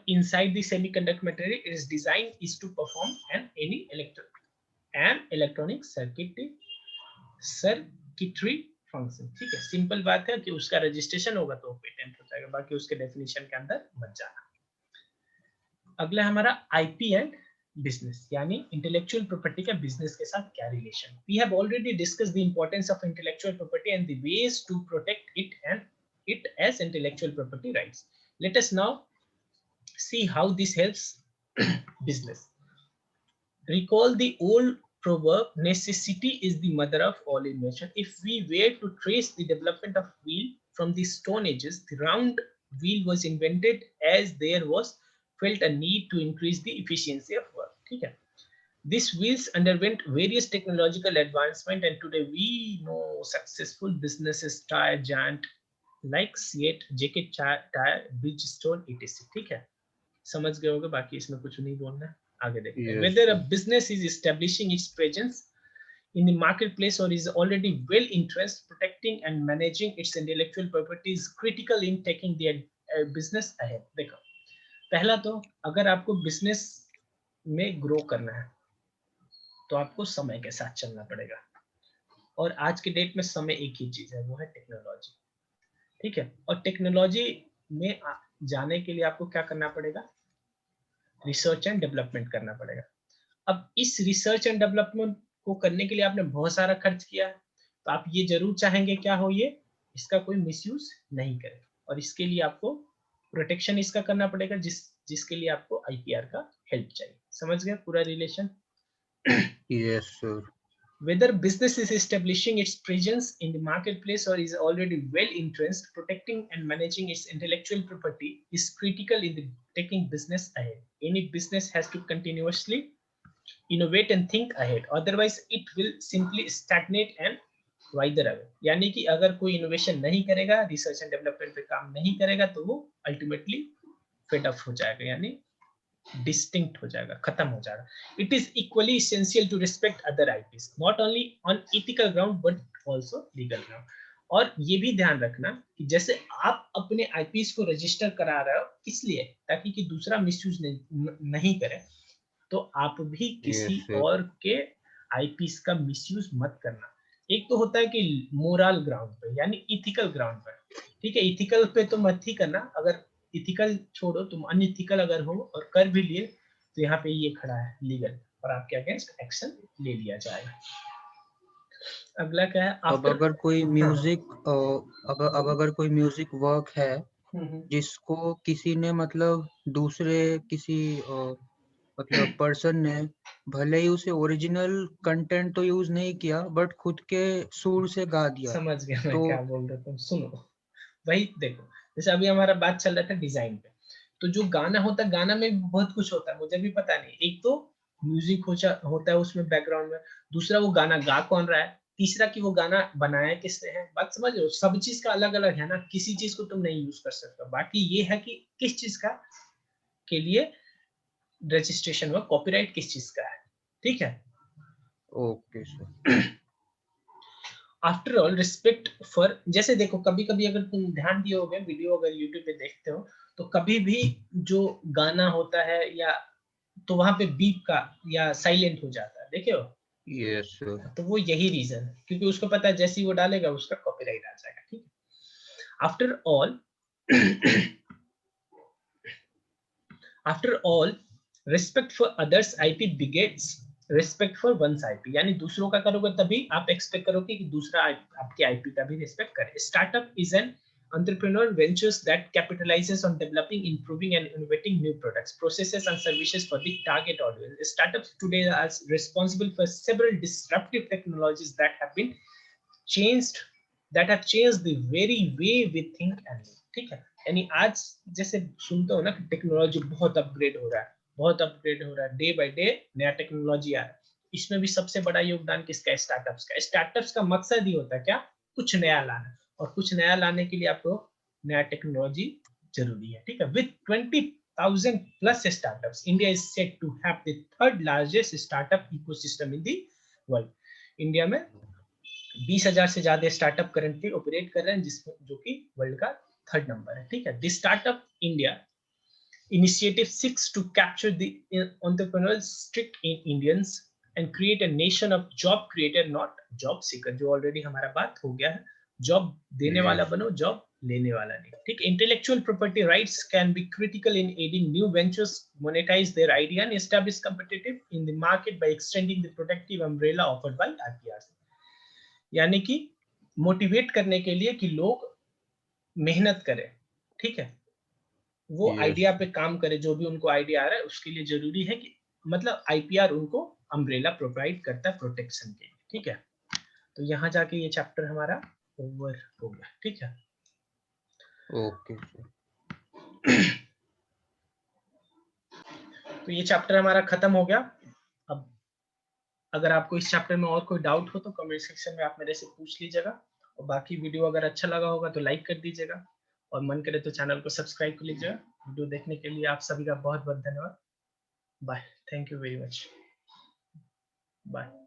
inside the semiconductor material is designed is to perform an electronic circuitry function, ठीक है। Simple बात है कि उसका registration होगा तो patent हो जाएगा, बाकी उसके डेफिनेशन के अंदर मत जाना। अगला हमारा IP एंड बिजनेस, यानी इंटेलेक्चुअल प्रॉपर्टी का बिजनेस के साथ क्या relation. We have already discussed the importance of intellectual property and the ways to protect it as intellectual property rights. Let us now see how this helps business. Recall the old proverb, necessity is the mother of all invention. If we were to trace the development of wheel from the stone ages, the round wheel was invented as there was felt a need to increase the efficiency of work, ठीक है। These wheels underwent various technological advancement and today we know successful businesses, tire giant like Seat, JK Tire, Bridgestone, etc, ठीक है। समझ गए होगे, बाकी इसमें कुछ नहीं बोलना है, आगे देखते हैं। Whether a business is establishing its presence in the marketplace or is already well entrenched, protecting and managing its intellectual property is critical in taking the business ahead. देखो, पहला तो अगर आपको बिजनेस में ग्रो करना है तो आपको समय के साथ चलना पड़ेगा, और आज के डेट में समय एक ही चीज है, वो है टेक्नोलॉजी, ठीक है। और टेक्नोलॉजी में जाने के लिए आपको क्या करना पड़ेगा? रिसर्च एंड डेवलपमेंट करना पड़ेगा। अब इस रिसर्च एंड डेवलपमेंट को करने के लिए आपने बहुत सारा खर्च किया है, तो आप ये जरूर चाहेंगे क्या हो, ये इसका कोई मिसयूज नहीं करे, और इसके लिए आपको प्रोटेक्शन इसका करना पड़ेगा, जिसके लिए आपको IPR का हेल्प चाहिए। समझ गए पूरा relation? Yes sir. Whether business is establishing its presence in the marketplace or is already well entrenched, protecting and managing its intellectual property is critical in the taking business ahead. Any business has to continuously innovate and think ahead, otherwise it will simply stagnate and wither away. यानी कि अगर कोई innovation नहीं करेगा, research and development पे काम नहीं करेगा, तो वो अल्टीमेटली फेड अप हो जाएगा, यानी डिस्टिंक्ट हो जाएगा, खत्म हो जाएगा। It is equally essential to respect other IPs, not only on ethical ground but also legal ground. और ये भी ध्यान रखना कि जैसे आप अपने IPs को रजिस्टर करा रहे हो, इसलिए ताकि कि दूसरा मिसयूज नहीं करे, तो आप भी किसी और के IPs का मिसयूज मत करना। एक तो होता है कि मोरल ग्राउंड पे, यानी इथिकल ग्राउंड पे, ठीक है। इथिकल पे तो मत ही करना, अगर इथिकल छोड़ो, तुम अनइथिकल अगर हो और कर भी लिए, तो यहाँ पे ये खड़ा है लीगल, और आपके अगेंस्ट एक्शन ले लिया जाएगा। अगला क्या है? अब अगर कोई म्यूजिक अब अगर कोई म्यूजिक वर्क है जिसको किसी ने मतलब दूसरे किसी मतलब पर्सन ने भले ही उसे ओरिजिनल कंटेंट तो यूज नहीं किया बट खुद के सुर से गा दिया। समझ गया मैं तो क्या बोल रहा हूँ, सुनो। वही देखो, जैसे अभी हमारा बात चल रहा था डिजाइन पे, तो जो गाना होता है, गाना में भी बहुत कुछ होता है, मुझे भी पता नहीं। एक तो म्यूजिक होता है उसमें बैकग्राउंड में, दूसरा वो गाना गा कौन रहा है, तीसरा कि वो गाना बनाया किसने है। बात समझ रहे हो, सब चीज का अलग अलग है ना, किसी चीज को तुम नहीं यूज कर सकते। बाकी ये है कि किस चीज का के लिए रजिस्ट्रेशन हुआ, कॉपीराइट किस चीज का है, ठीक है। Okay sir. After all respect for, जैसे देखो कभी कभी अगर तुम ध्यान दिए होगे, वीडियो अगर यूट्यूब पे देखते हो, तो कभी भी जो गाना होता है या तो वहां पे बीप का या साइलेंट हो जाता है, देखे हो। Yes sir. तो वो यही रीजन है, क्योंकि उसको पता है जैसे ही वो डालेगा उसका कॉपीराइट आ जाएगा, ठीक है। After all after all respect for others IP begets respect for one's IP, यानी दूसरों का करोगे तभी आप एक्सपेक्ट करोगे कि दूसरा आपके आईपी का भी रिस्पेक्ट करे। Startup is an entrepreneurial ventures that capitalizes on developing, improving, and innovating new products, processes, and services for the target audience. Startups today are responsible for several disruptive technologies changed that have changed the very way we think and live, ठीक है। यानी आज जैसे सुनते हो ना कि technology बहुत अपग्रेड हो रहा है, बहुत अपग्रेड हो रहा है, डे बाय डे नया टेक्नोलॉजी आ रहा है। इसमें भी सबसे बड़ा योगदान किसका है, स्टार्टअप्स का। स्टार्टअप्स का मकसद ही होता है क्या, कुछ नया लाना, और कुछ नया लाने के लिए आपको नया टेक्नोलॉजी जरूरी है, ठीक है। With 20,000 plus startups, India is set to have the third largest startup ecosystem in the world. India में 20,000 से ज्यादा स्टार्टअप करंटली ऑपरेट कर रहे हैं, जिसमें जो कि वर्ल्ड का थर्ड नंबर है, ठीक है। This startup India initiative seeks to capture the entrepreneurial streak in Indians and create a nation of job creator, not job seeker, जो ऑलरेडी हमारा बात हो गया है। जॉब देने वाला यस। बनो, जॉब लेने वाला नहीं, ठीक। Intellectual property rights can be critical in adding new ventures monetize their idea and establish competitive in the market by extending the protective umbrella offered by IPRs, यानी कि मोटिवेट करने के लिए कि लोग मेहनत करें, ठीक है, वो यस। आइडिया पे काम करे, जो भी उनको आइडिया आ रहा है उसके लिए जरूरी है कि मतलब आईपीआर उनको अम्ब्रेला प्रोवाइड करता है प्रोटेक्शन के लिए, ठीक है। तो यहाँ जाके ये चैप्टर हमारा ओवर हो गया, ठीक है। Okay sir. तो ये चैप्टर हमारा खत्म हो गया। अब अगर आपको इस चैप्टर में और कोई डाउट हो तो कमेंट सेक्शन में आप मेरे से पूछ लीजिएगा, और बाकी वीडियो अगर अच्छा लगा होगा तो लाइक कर दीजिएगा, और मन करे तो चैनल को सब्सक्राइब कर लीजिएगा। वीडियो देखने के लिए आप सभी का बहुत बहुत धन्यवाद। Bye, thank you very much, bye.